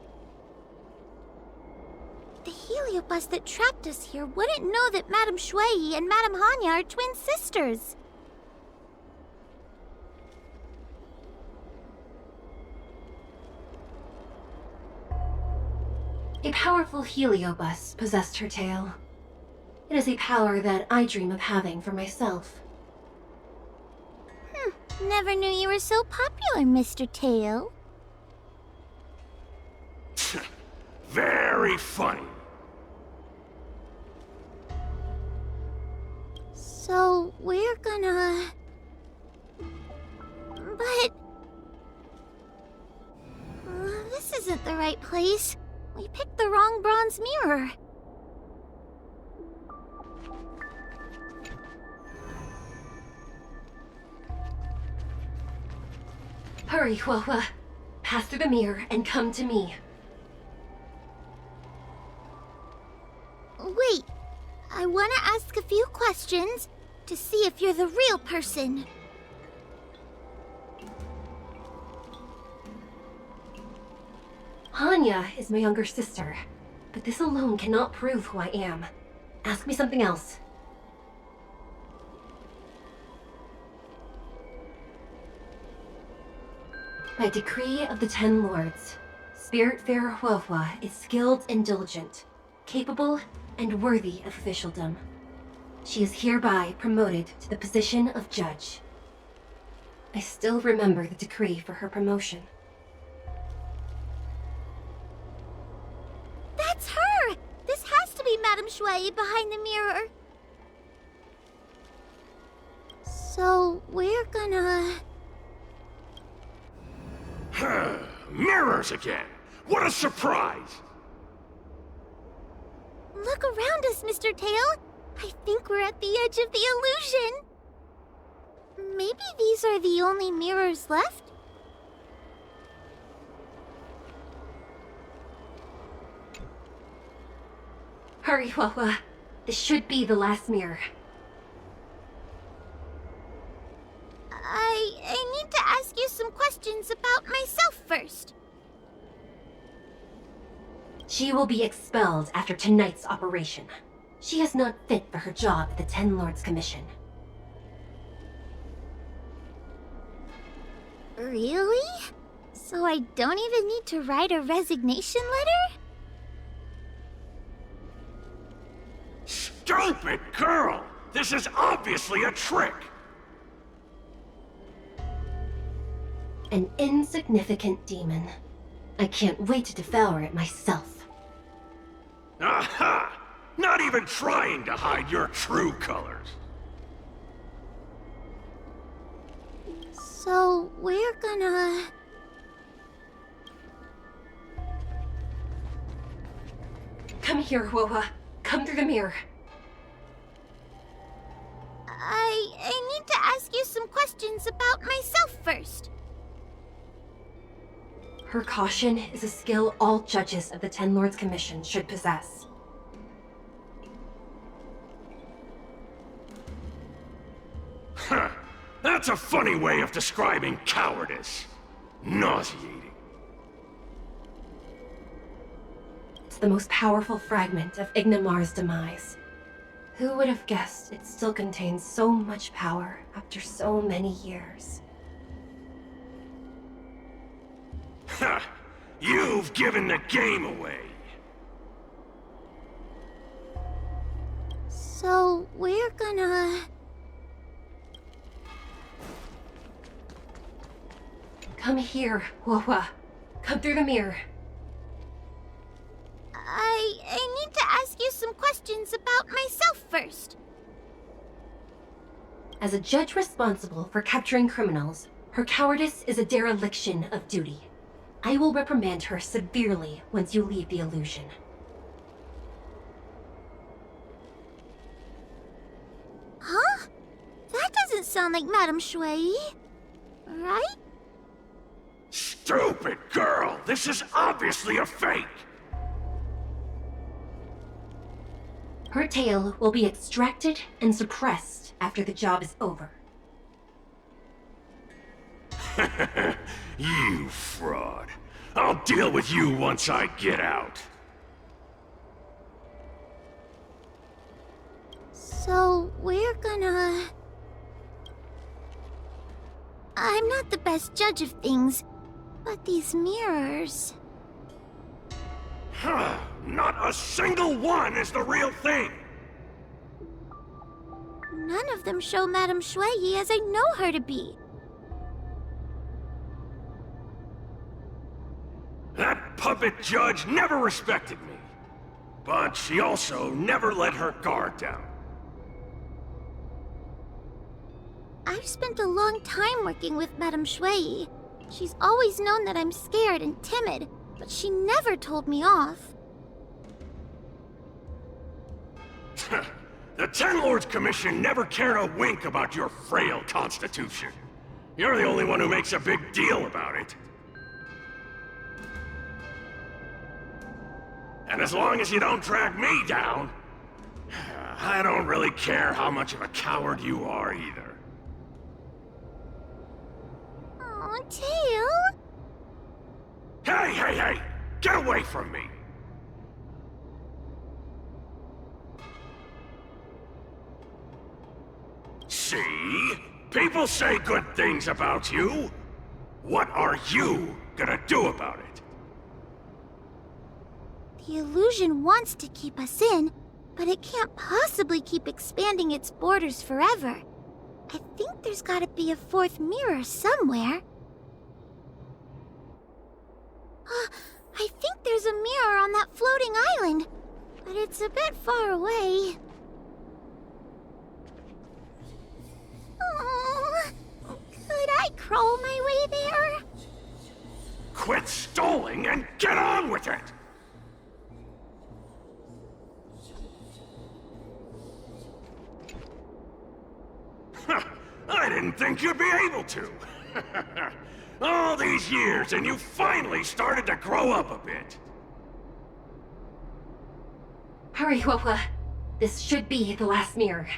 The heliobus that trapped us here wouldn't know that Madame Shui and Madame Hanya are twin sisters. A powerful heliobus possessed her tail. It is a power that I dream of having for myself. Never knew you were so popular, Mr. Tail. Very funny. So, we're gonna... But... this isn't the right place. We picked the wrong bronze mirror. Hurry, Huahua. Pass through the mirror and come to me. Wait. I want to ask a few questions to see if you're the real person. Hanya is my younger sister, but this alone cannot prove who I am. Ask me something else. By decree of the 10 Lords, Spiritfarer Huahua is skilled and diligent, capable and worthy of officialdom. She is hereby promoted to the position of judge. I still remember the decree for her promotion. That's her! This has to be Madame Shui behind the mirror. So, we're gonna... Mirrors again! What a surprise! Look around us, Mr. Tail. I think we're at the edge of the illusion. Maybe these are the only mirrors left? Hurry, Huahua. This should be the last mirror. I need to ask you some questions about myself first. She will be expelled after tonight's operation. She is not fit for her job at the 10 Lords Commission. Really? So I don't even need to write a resignation letter? Stupid girl! This is obviously a trick! An insignificant demon. I can't wait to devour it myself. Aha! Not even trying to hide your true colors. So, we're gonna... Come here, Huahua. Come through the mirror. I need to ask you some questions about myself first. Her caution is a skill all judges of the 10 Lords Commission should possess. Huh. That's a funny way of describing cowardice. Nauseating. It's the most powerful fragment of Ignamar's demise. Who would have guessed it still contains so much power after so many years? Ha! You've given the game away. So, we're gonna... Come here, Huahua. Come through the mirror. I need to ask you some questions about myself first. As a judge responsible for capturing criminals, her cowardice is a dereliction of duty. I will reprimand her severely once you leave the illusion. Huh? That doesn't sound like Madame Shui. Right? Stupid girl! This is obviously a fake! Her tail will be extracted and suppressed after the job is over. You fraud. I'll deal with you once I get out. So, we're gonna... I'm not the best judge of things, but these mirrors... Not a single one is the real thing! None of them show Madame Shui as I know her to be. That puppet judge never respected me. But she also never let her guard down. I've spent a long time working with Madame Shui. She's always known that I'm scared and timid, but she never told me off. The Ten Lords Commission never cared a wink about your frail constitution. You're the only one who makes a big deal about it. And as long as you don't drag me down, I don't really care how much of a coward you are either. Aw, Tail? Hey, hey, hey! Get away from me! See? People say good things about you. What are you gonna do about it? The illusion wants to keep us in, but it can't possibly keep expanding its borders forever. I think there's gotta be a fourth mirror somewhere. I think there's a mirror on that floating island, but it's a bit far away. Oh, could I crawl my way there? Quit stalling and get on with it! I didn't think you'd be able to. All these years, and you finally started to grow up a bit. Hurry, Huohua. This should be the last mirror.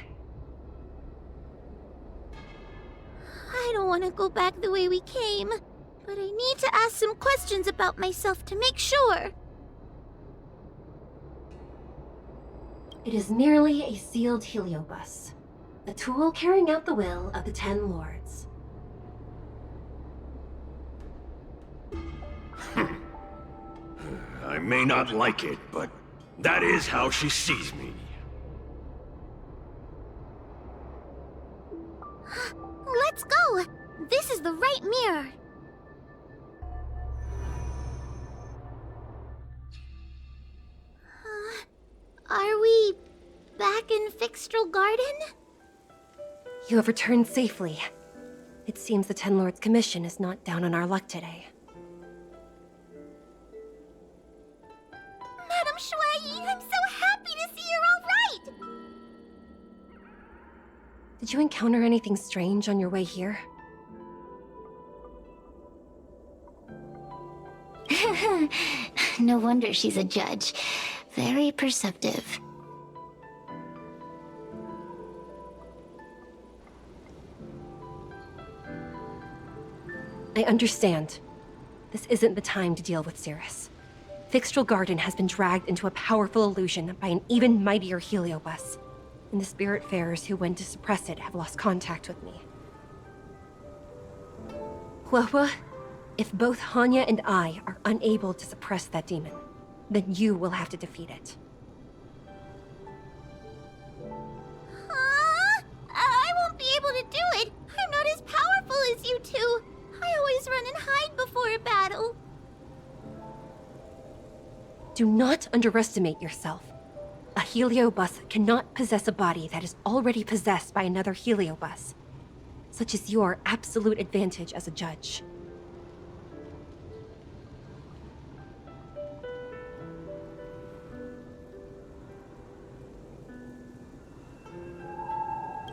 I don't want to go back the way we came, but I need to ask some questions about myself to make sure. It is merely a sealed heliobus. A tool carrying out the will of the Ten Lords. I may not like it, but that is how she sees me. Let's go! This is the right mirror. Are we back in Fixtral Garden? You have returned safely. It seems the Ten Lords Commission is not down on our luck today. Madame Shui, I'm so happy to see you're all right! Did you encounter anything strange on your way here? No wonder she's a judge. Very perceptive. I understand. This isn't the time to deal with Cirrus. Fixtral Garden has been dragged into a powerful illusion by an even mightier heliobus, and the spiritfarers who went to suppress it have lost contact with me. Huohua, if both Hanya and I are unable to suppress that demon, then you will have to defeat it. I won't be able to do it! I'm not as powerful as you two! I always run and hide before a battle. Do not underestimate yourself. A heliobus cannot possess a body that is already possessed by another heliobus. Such is your absolute advantage as a judge.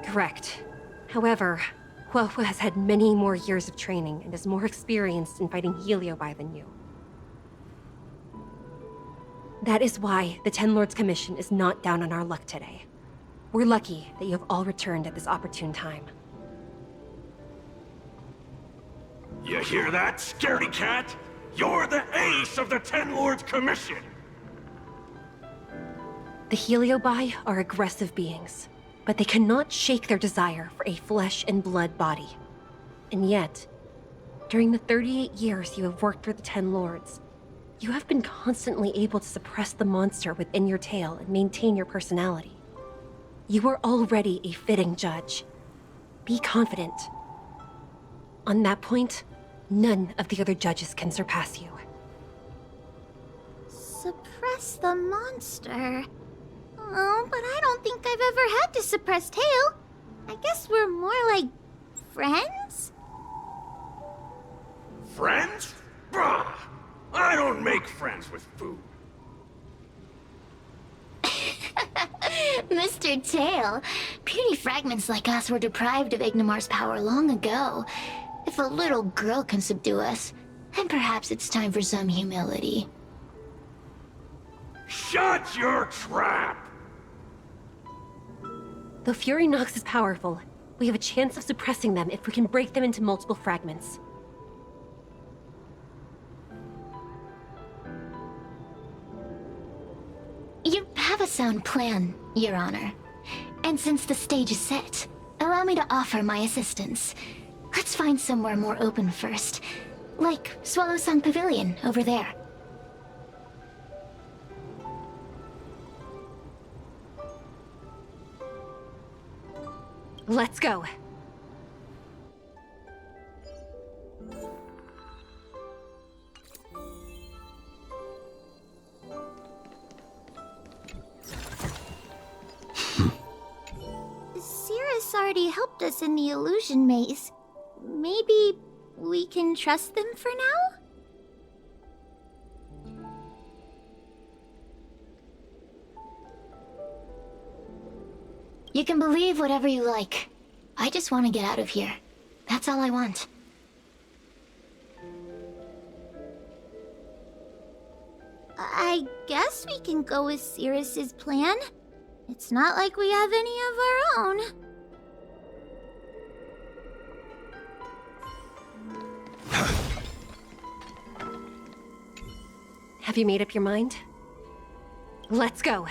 Correct. However, Huohua has had many more years of training and is more experienced in fighting heliobi than you. That is why the Ten Lords Commission is not down on our luck today. We're lucky that you have all returned at this opportune time. You hear that, scaredy cat? You're the ace of the Ten Lords Commission! The heliobi are aggressive beings, but they cannot shake their desire for a flesh and blood body. And yet, during the 38 years you have worked for the Ten Lords, You have been constantly able to suppress the monster within your tail and maintain your personality. You are already a fitting judge. Be confident. On that point, none of the other judges can surpass you. Suppress the monster? Oh, but I don't think I've ever had to suppress Tail. I guess we're more like friends? Friends? Bah! I don't make friends with food. Mr. Tail, puny fragments like us were deprived of Ignimar's power long ago. If a little girl can subdue us, then perhaps it's time for some humility. Shut your trap! Though Fury Nox is powerful, we have a chance of suppressing them if we can break them into multiple fragments. You have a sound plan, Your Honor. And since the stage is set, allow me to offer my assistance. Let's find somewhere more open first. Like Swallow Song Pavilion, over there. Let's go. Cirrus already helped us in the illusion maze. Maybe we can trust them for now? You can believe whatever you like. I just want to get out of here. That's all I want. I guess we can go with Cirrus's plan. It's not like we have any of our own. Have you made up your mind? Let's go.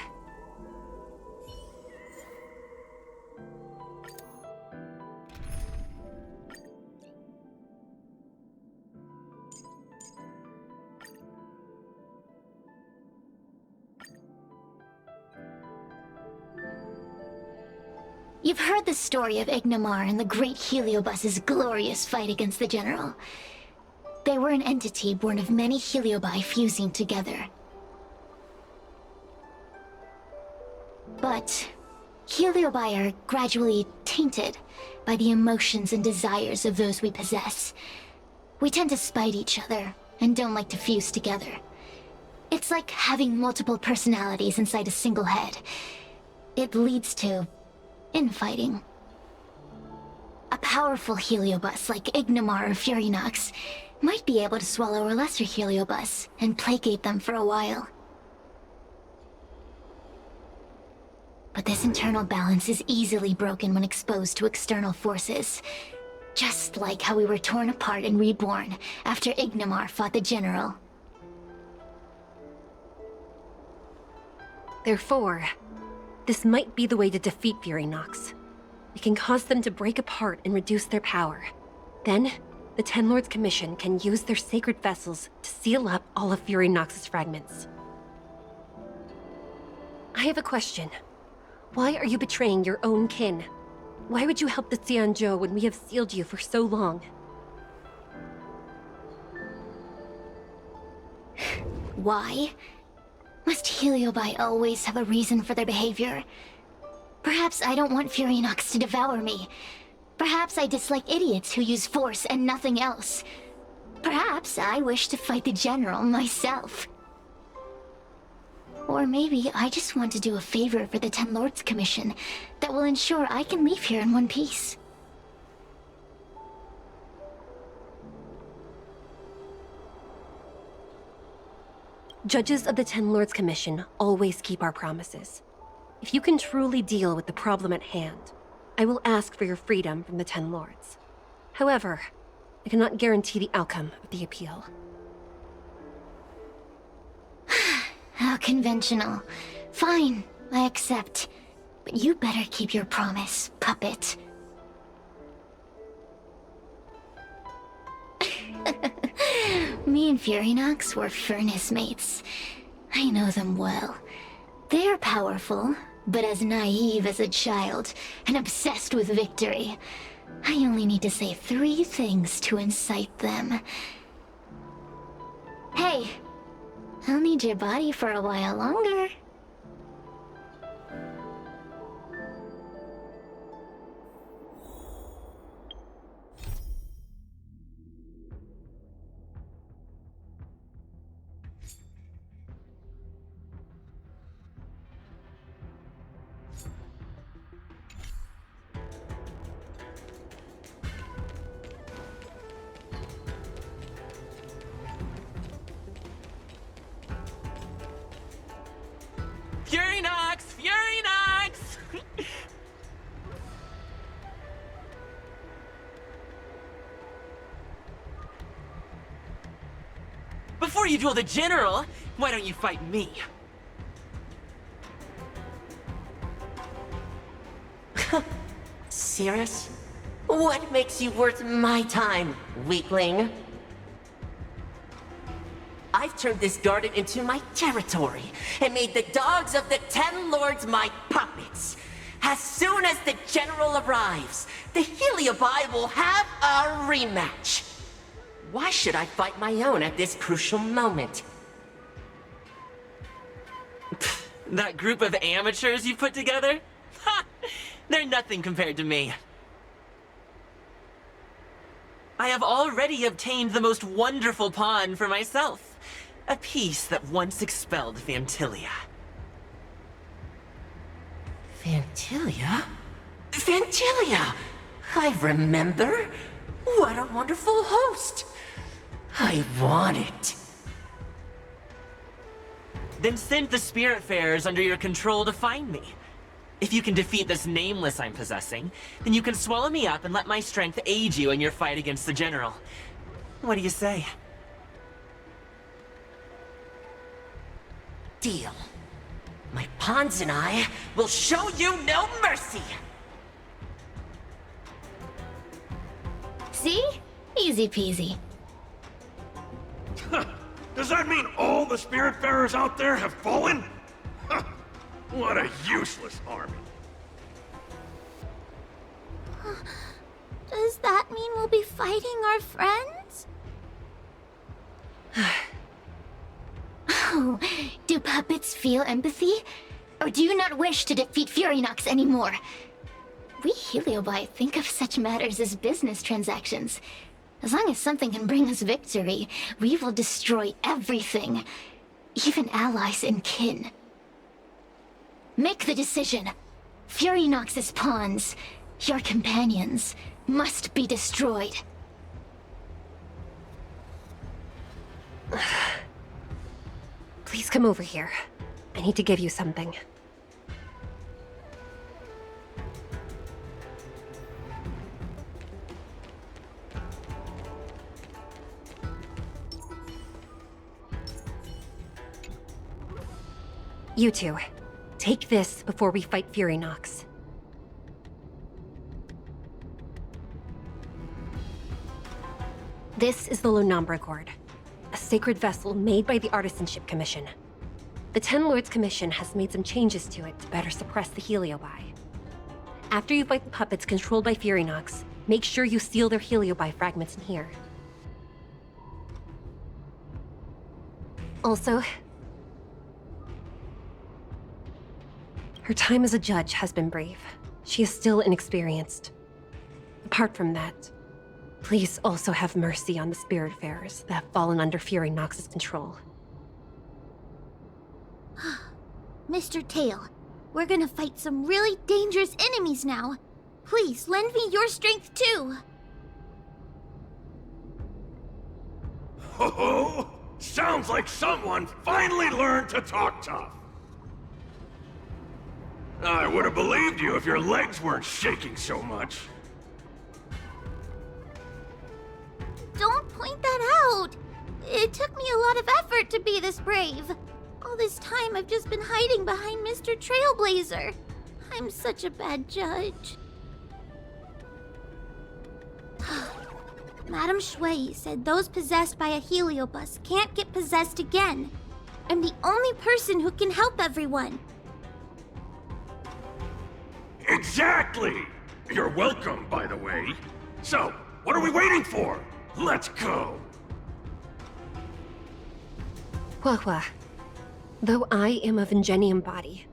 You've heard the story of Ignimar and the great Heliobus's glorious fight against the General. They were an entity born of many Heliobi fusing together. But Heliobi are gradually tainted by the emotions and desires of those we possess. We tend to spite each other and don't like to fuse together. It's like having multiple personalities inside a single head. It leads to infighting. A powerful Heliobus like Ignimar or Fury Nox might be able to swallow a lesser Heliobus and placate them for a while. But this internal balance is easily broken when exposed to external forces. Just like how we were torn apart and reborn after Ignimar fought the General. Therefore, this might be the way to defeat Fury Nox. We can cause them to break apart and reduce their power. Then, the Ten Lords Commission can use their sacred vessels to seal up all of Fury Nox's fragments. I have a question. Why are you betraying your own kin? Why would you help the Syanzhou when we have sealed you for so long? Why? Must Heliobi always have a reason for their behavior? Perhaps I don't want Fury Nox to devour me. Perhaps I dislike idiots who use force and nothing else. Perhaps I wish to fight the General myself. Or maybe I just want to do a favor for the Ten Lords Commission that will ensure I can leave here in one piece. Judges of the Ten Lords Commission always keep our promises. If you can truly deal with the problem at hand, I will ask for your freedom from the Ten Lords. However, I cannot guarantee the outcome of the appeal. How conventional. Fine, I accept. But you better keep your promise, puppet. Me and Furynox were furnace mates. I know them well. They're powerful, but as naive as a child, and obsessed with victory. I only need to say 3 things to incite them. Hey, I'll need your body for a while longer. Furynox! Furynox! Before you duel the general, why don't you fight me? Serious? What makes you worth my time, weakling? I've turned this garden into my territory and made the dogs of the 10 lords my puppets. As soon as the general arrives, the Heliobi will have a rematch. Why should I fight my own at this crucial moment? That group of amateurs you put together? Ha! They're nothing compared to me. I have already obtained the most wonderful pawn for myself. A piece that once expelled Phantilia. Phantilia? Phantilia! I remember. What a wonderful host. I want it. Then send the Spiritfarers under your control to find me. If you can defeat this nameless I'm possessing, then you can swallow me up and let my strength aid you in your fight against the general. What do you say? Deal. My pawns and I will show you no mercy! See? Easy peasy. Does that mean all the Spiritfarers out there have fallen? What a useless army. Does that mean we'll be fighting our friends? Oh, do puppets feel empathy? Or do you not wish to defeat Furynox anymore? We Heliobi think of such matters as business transactions. As long as something can bring us victory, we will destroy everything. Even allies and kin. Make the decision. Furynox's pawns, your companions, must be destroyed. Please come over here. I need to give you something. You two, take this before we fight Furynox. This is the Lunambra Gourd, a sacred vessel made by the Artisanship Commission. The Ten Lords Commission has made some changes to it to better suppress the Heliobi. After you fight the puppets controlled by Furynox, make sure you seal their Heliobi fragments in here. Also, her time as a judge has been brief. She is still inexperienced. Apart from that, please also have mercy on the Spiritfarers that have fallen under Furynox's control. Mr. Tail, we're gonna fight some really dangerous enemies now. Please, lend me your strength too. Ho ho! Sounds like someone finally learned to talk tough. I would have believed you if your legs weren't shaking so much. Don't point that out! It took me a lot of effort to be this brave. All this time I've just been hiding behind Mr. Trailblazer. I'm such a bad judge. Madame Shui said those possessed by a heliobus can't get possessed again. I'm the only person who can help everyone. Exactly! You're welcome, by the way. So, what are we waiting for? Let's go! Hua, though I am of Ingenium body,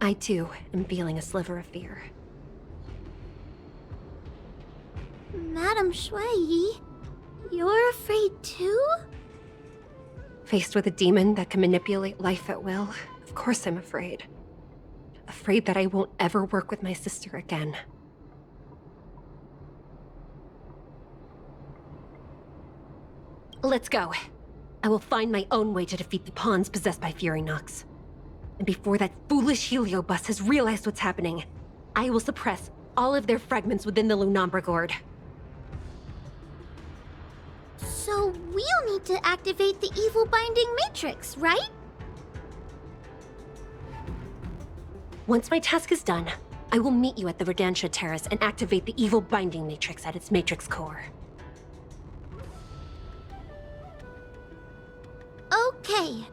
I too am feeling a sliver of fear. Madame Shui, you're afraid too? Faced with a demon that can manipulate life at will, of course I'm afraid. Afraid that I won't ever work with my sister again. Let's go. I will find my own way to defeat the pawns possessed by Fury Nox. And before that foolish heliobus has realized what's happening, I will suppress all of their fragments within the Lunombra Gourd. So we'll need to activate the evil binding matrix, right? Once my task is done, I will meet you at the Verdantia Terrace and activate the evil binding matrix at its matrix core. Okay.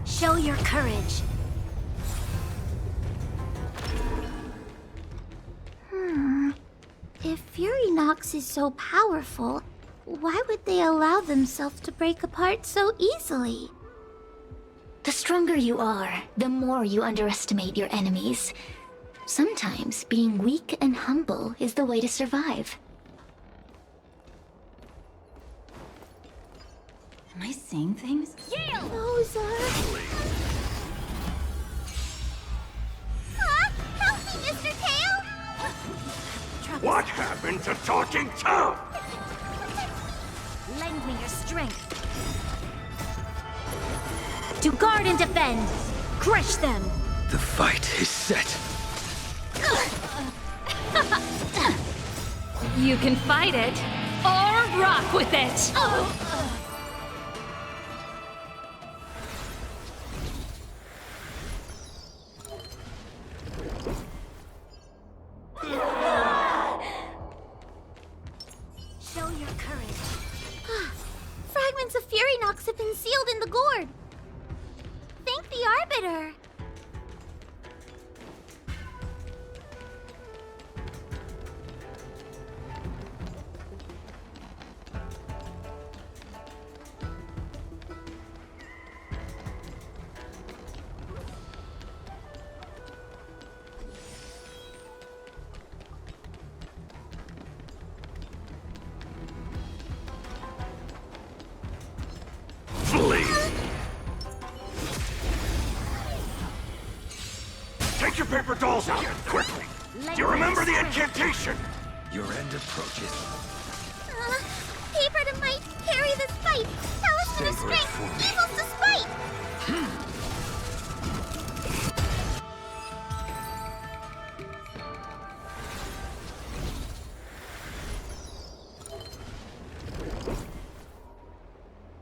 Show your courage. If Fury Nox is so powerful, why would they allow themselves to break apart so easily? The stronger you are, the more you underestimate your enemies. Sometimes being weak and humble is the way to survive. Am I saying things? Those are... Help me, Mr. Tail! What happened to Talking Tom? Lend me your strength. To guard and defend. Crush them. The fight is set. You can fight it, or rock with it. Show your courage. Fragments of Fury Nox have been sealed in the gourd. Thank the Arbiter. Take your paper dolls out, quickly! Do you remember the incantation? Your end approaches. Paper to might, carry this fight. Talisman of strength, evils to spite.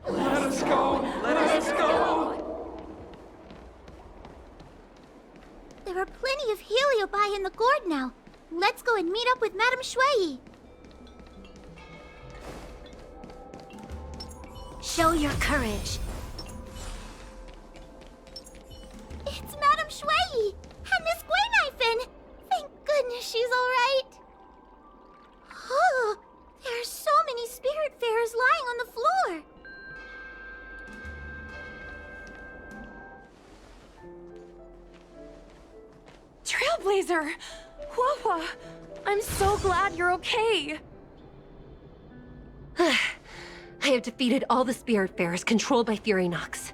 Let us go! Let us go! There are plenty of heliobi in the gourd now. Let's go and meet up with Madame Shui. Show your courage. It's Madame Shui and Miss Guinaifen. Thank goodness she's all right. Oh, there are so many spiritfarers lying on the floor. Trailblazer! Whoa! I'm so glad you're okay. I have defeated all the spiritfarers controlled by Fury Nox.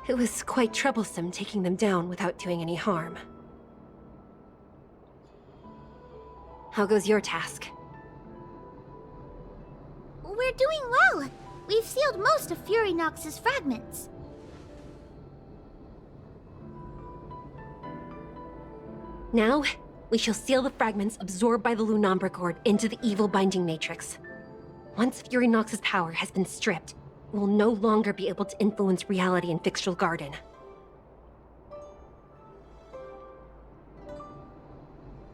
It was quite troublesome taking them down without doing any harm. How goes your task? We're doing well. We've sealed most of Fury Nox's fragments. Now, we shall seal the fragments absorbed by the Lunombra cord into the evil binding matrix. Once Fury Nox's power has been stripped, it will no longer be able to influence reality in Fixtral Garden.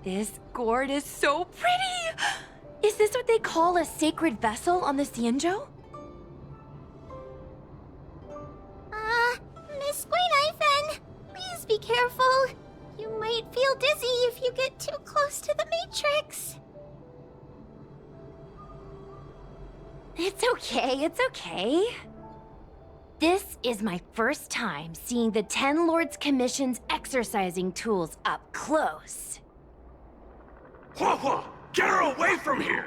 This gourd is so pretty! Is this what they call a sacred vessel on the Xianzhou? Miss Guinaifen, please be careful. You might feel dizzy if you get too close to the Matrix. It's okay, it's okay. This is my first time seeing the Ten Lords Commission's exercising tools up close. Hua Hua, get her away from here!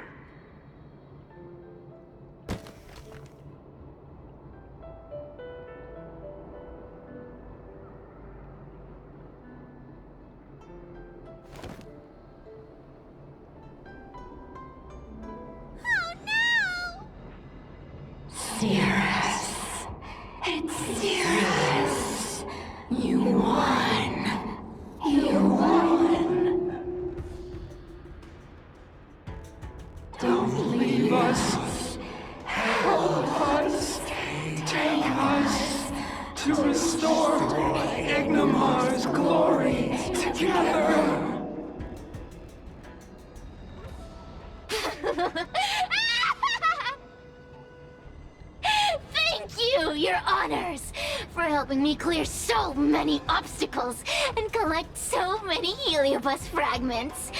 Cirrus. It's Cirrus. You won. You won. Don't leave us. Help us. Take us to restore Ignomar's glory together. Thank you, your honors, for helping me clear so many obstacles and collect so many Heliobus fragments.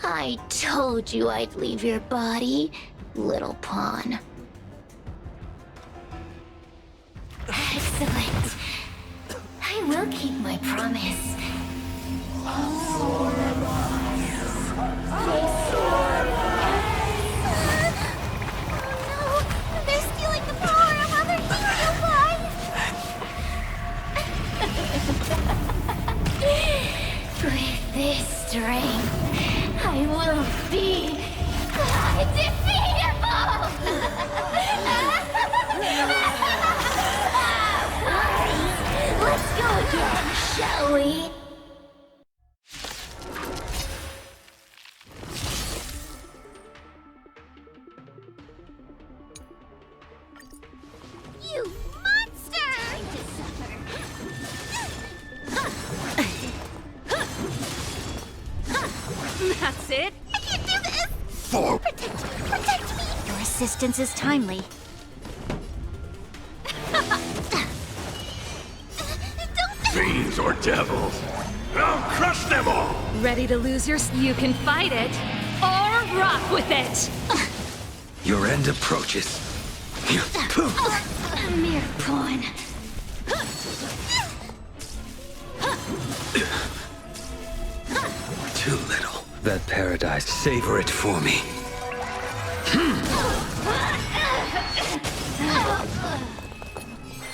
I told you I'd leave your body, little pawn. Excellent. I will keep my promise. They're stealing the power of other Heliobi! With this strength, I will be undefeatable! Let's go again, shall we? You monster! That's it? I can't do this! For Protect me! Your assistance is timely. fiends or devils, I'll crush them all! Ready to lose your... You can fight it, or rock with it! Your end approaches. A mere pawn. Too little. That paradise, savor it for me.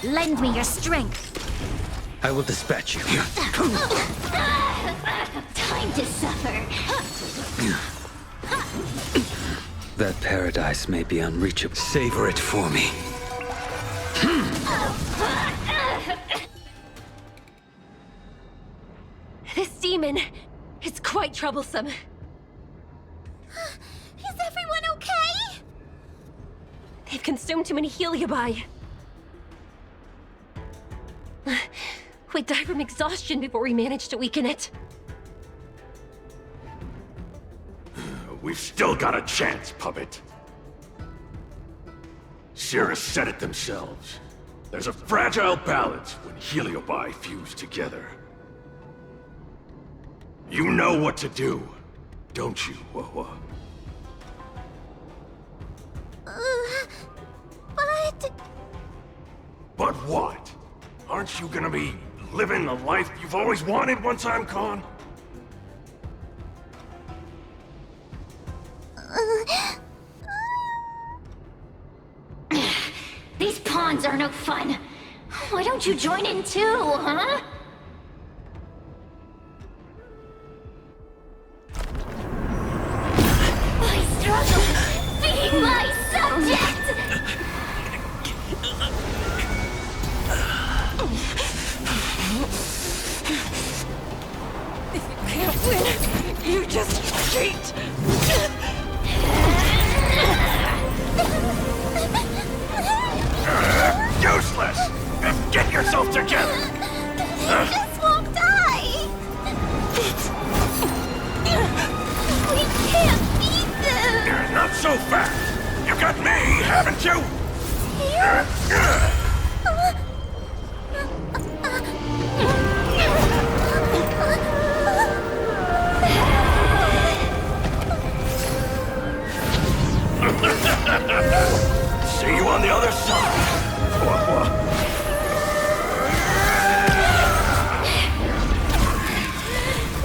Lend me your strength. I will dispatch you. Time to suffer. That paradise may be unreachable. Savor it for me. This demon is quite troublesome. Is everyone okay? They've consumed too many Heliobi. We'd die from exhaustion before we managed to weaken it. We've still got a chance, puppet. Cirrus said it themselves. There's a fragile balance when Heliobi fuse together. You know what to do, don't you, Wawa? But... But what? Aren't you gonna be living the life you've always wanted once I'm gone? These pawns are no fun. Why don't you join in too, huh? I struggle. Be my subject! haven't you? See you on the other side.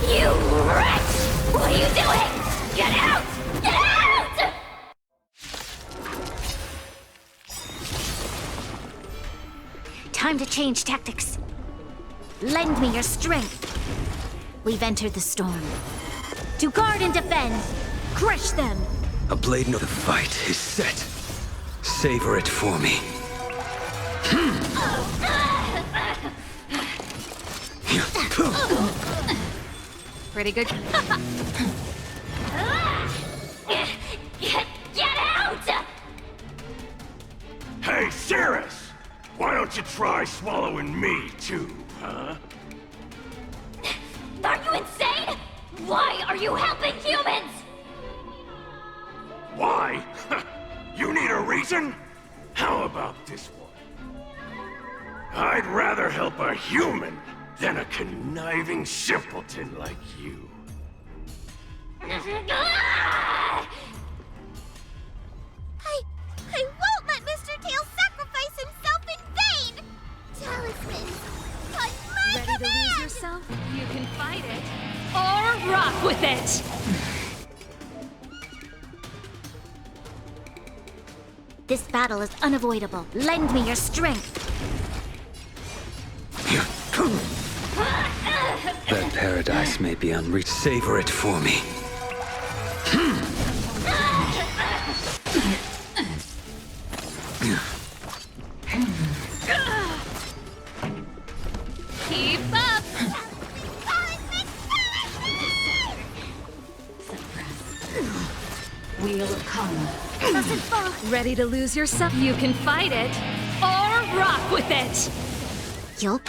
You wretch! What are you doing? Get out! Get out! Time to change tactics. Lend me your strength. We've entered the storm. To guard and defend, crush them. A blade no. The fight is set. Savor it for me. Pretty good. Get out! Hey, Cirrus! Why don't you try swallowing me, too, huh? Are you insane? Why are you helping humans? Why? You need a reason? How about this one? I'd rather help a human than a conniving simpleton like you. I won't let Mr. Tail sacrifice himself in vain! Talismans, on my Ready to command! lose yourself? You can fight it. Or rock with it! This battle is unavoidable. Lend me your strength. That paradise may be unreached. Savor it for me. Keep up! Wheel of karma. Doesn't fall. Ready to lose yourself? You can fight it. Or rock with it! Yup.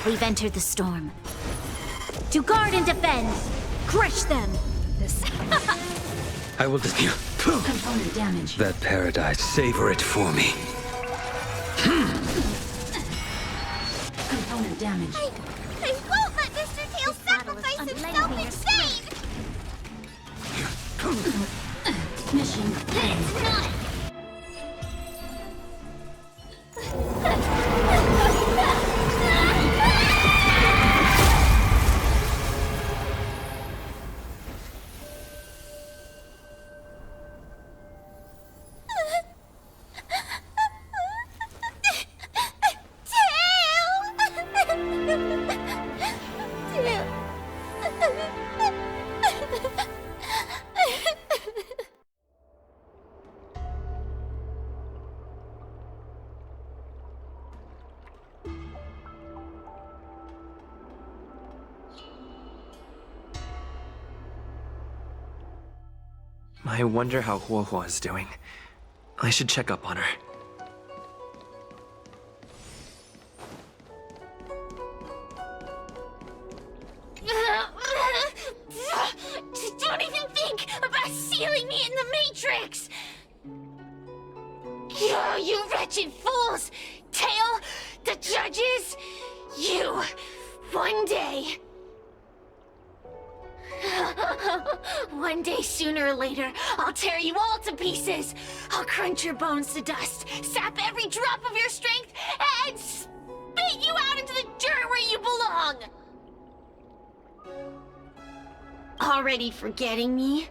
We've entered the storm. To guard and defend, crush them. This... I will just... Component damage. That paradise. Savor it for me. Component damage. I won't let Mr. Tail sacrifice himself in vain! Mission. It's not! I wonder how Huohuo is doing. I should check up on her. Don't even think about sealing me in the Matrix! You wretched fools! Tail, the judges, you, one day... One day, sooner or later, I'll tear you all to pieces. I'll crunch your bones to dust, sap every drop of your strength, and spit you out into the dirt where you belong. Already forgetting me?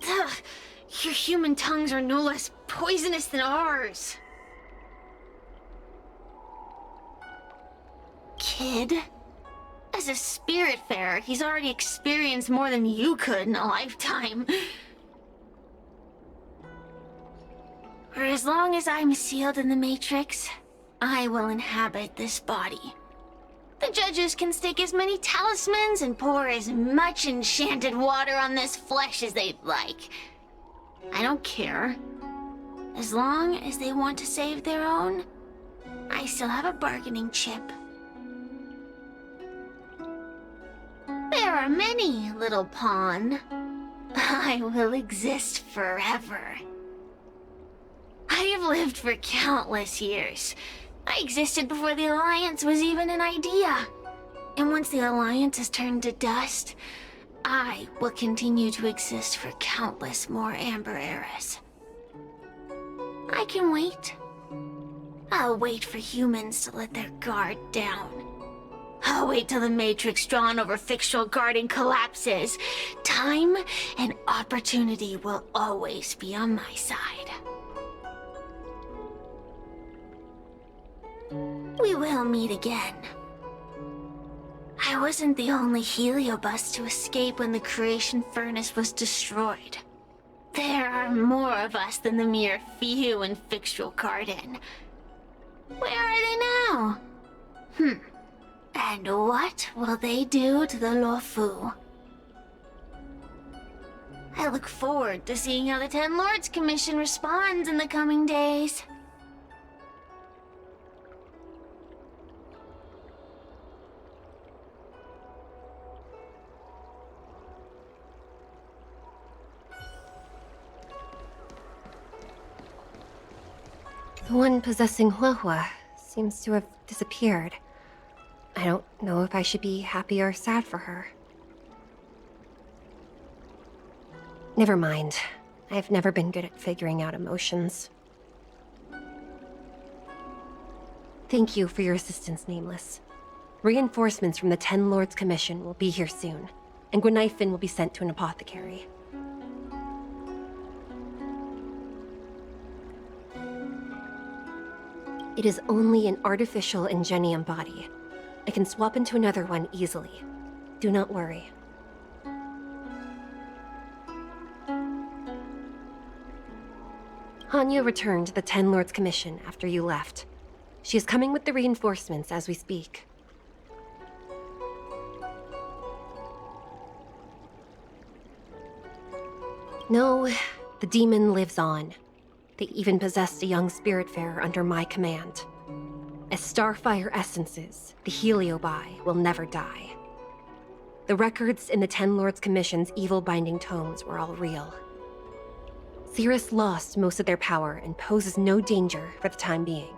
Ugh, your human tongues are no less poisonous than ours. Kid? As a spiritfarer, he's already experienced more than you could in a lifetime. For as long as I'm sealed in the Matrix, I will inhabit this body. The judges can stake as many talismans and pour as much enchanted water on this flesh as they'd like. I don't care. As long as they want to save their own, I still have a bargaining chip. There are many, little pawn. I will exist forever. I have lived for countless years. I existed before the Alliance was even an idea. And once the Alliance has turned to dust, I will continue to exist for countless more Amber eras. I can wait. I'll wait for humans to let their guard down. I'll wait till the matrix drawn over fictional garden collapses. Time and opportunity will always be on my side. We will meet again. I wasn't the only heliobus to escape when the creation furnace was destroyed. There are more of us than the mere few in fictional garden. Where are they now? And what will they do to the Lofu? I look forward to seeing how the Ten Lords Commission responds in the coming days. The one possessing Huahua seems to have disappeared. I don't know if I should be happy or sad for her. Never mind. I've never been good at figuring out emotions. Thank you for your assistance, Nameless. Reinforcements from the Ten Lords Commission will be here soon, and Gwynaifin will be sent to an apothecary. It is only an artificial ingenium body. I can swap into another one easily. Do not worry. Hanya returned to the Ten Lords Commission after you left. She is coming with the reinforcements as we speak. No, the demon lives on. They even possessed a young spiritfarer under my command. As starfire essences, the Heliobi will never die. The records in the Ten Lords Commission's evil-binding tomes were all real. Cirrus lost most of their power and poses no danger for the time being,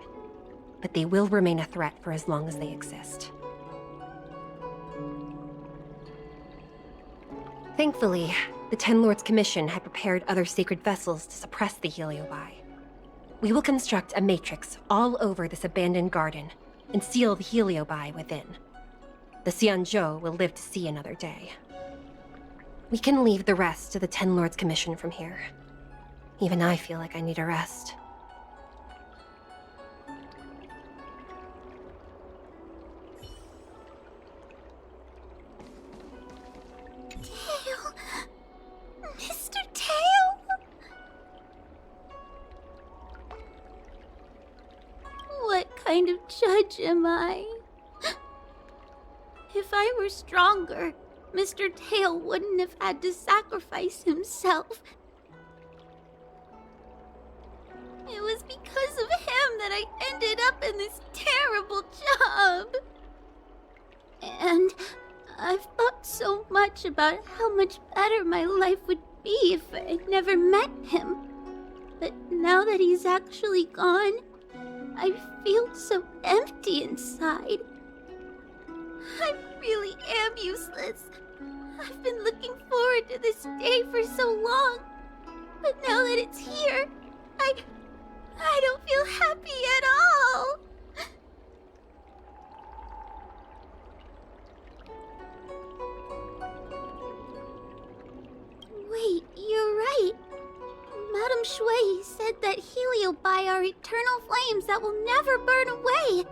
but they will remain a threat for as long as they exist. Thankfully, the Ten Lords Commission had prepared other sacred vessels to suppress the Heliobi. We will construct a matrix all over this abandoned garden and seal the Heliobi within. The Syanzhou will live to see another day. We can leave the rest to the Ten Lords Commission from here. Even I feel like I need a rest. Tail! Mr. Tail! What kind of judge am I? If I were stronger, Mr. Tail wouldn't have had to sacrifice himself. It was because of him that I ended up in this terrible job. And I've thought so much about how much better my life would be if I never met him. But now that he's actually gone, I feel so empty inside. I really am useless. I've been looking forward to this day for so long. But now that it's here, I don't feel happy at all. Wait, you're right. Madame Shui said that Heliobi are eternal flames that will never burn away.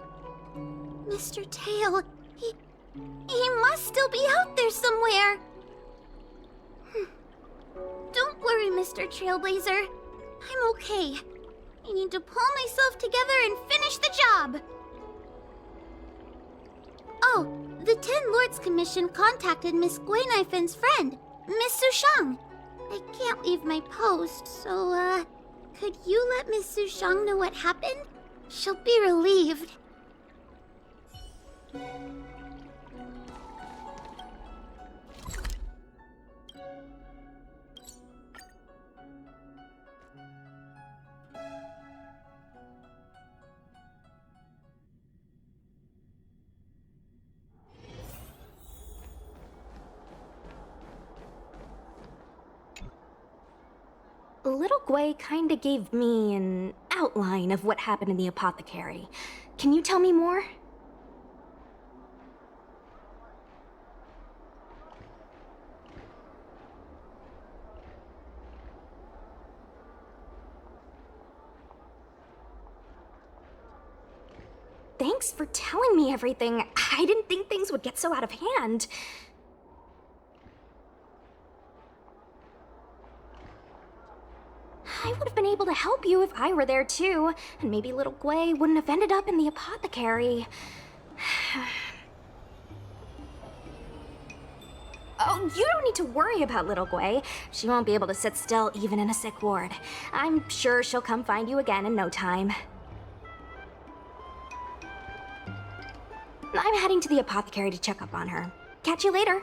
Mr. Tail, he must still be out there somewhere. Don't worry, Mr. Trailblazer. I'm okay. I need to pull myself together and finish the job. Oh, the Ten Lords Commission contacted Miss Guinaifin's friend, Miss Sushang. I can't leave my post, so, could you let Miss Sushang know what happened? She'll be relieved. Little Gui kinda gave me an outline of what happened in the apothecary. Can you tell me more? Thanks for telling me everything. I didn't think things would get so out of hand. I would have been able to help you if I were there too, and maybe little Gui wouldn't have ended up in the apothecary. Oh, you don't need to worry about little Gui. She won't be able to sit still even in a sick ward. I'm sure she'll come find you again in no time. I'm heading to the apothecary to check up on her. Catch you later.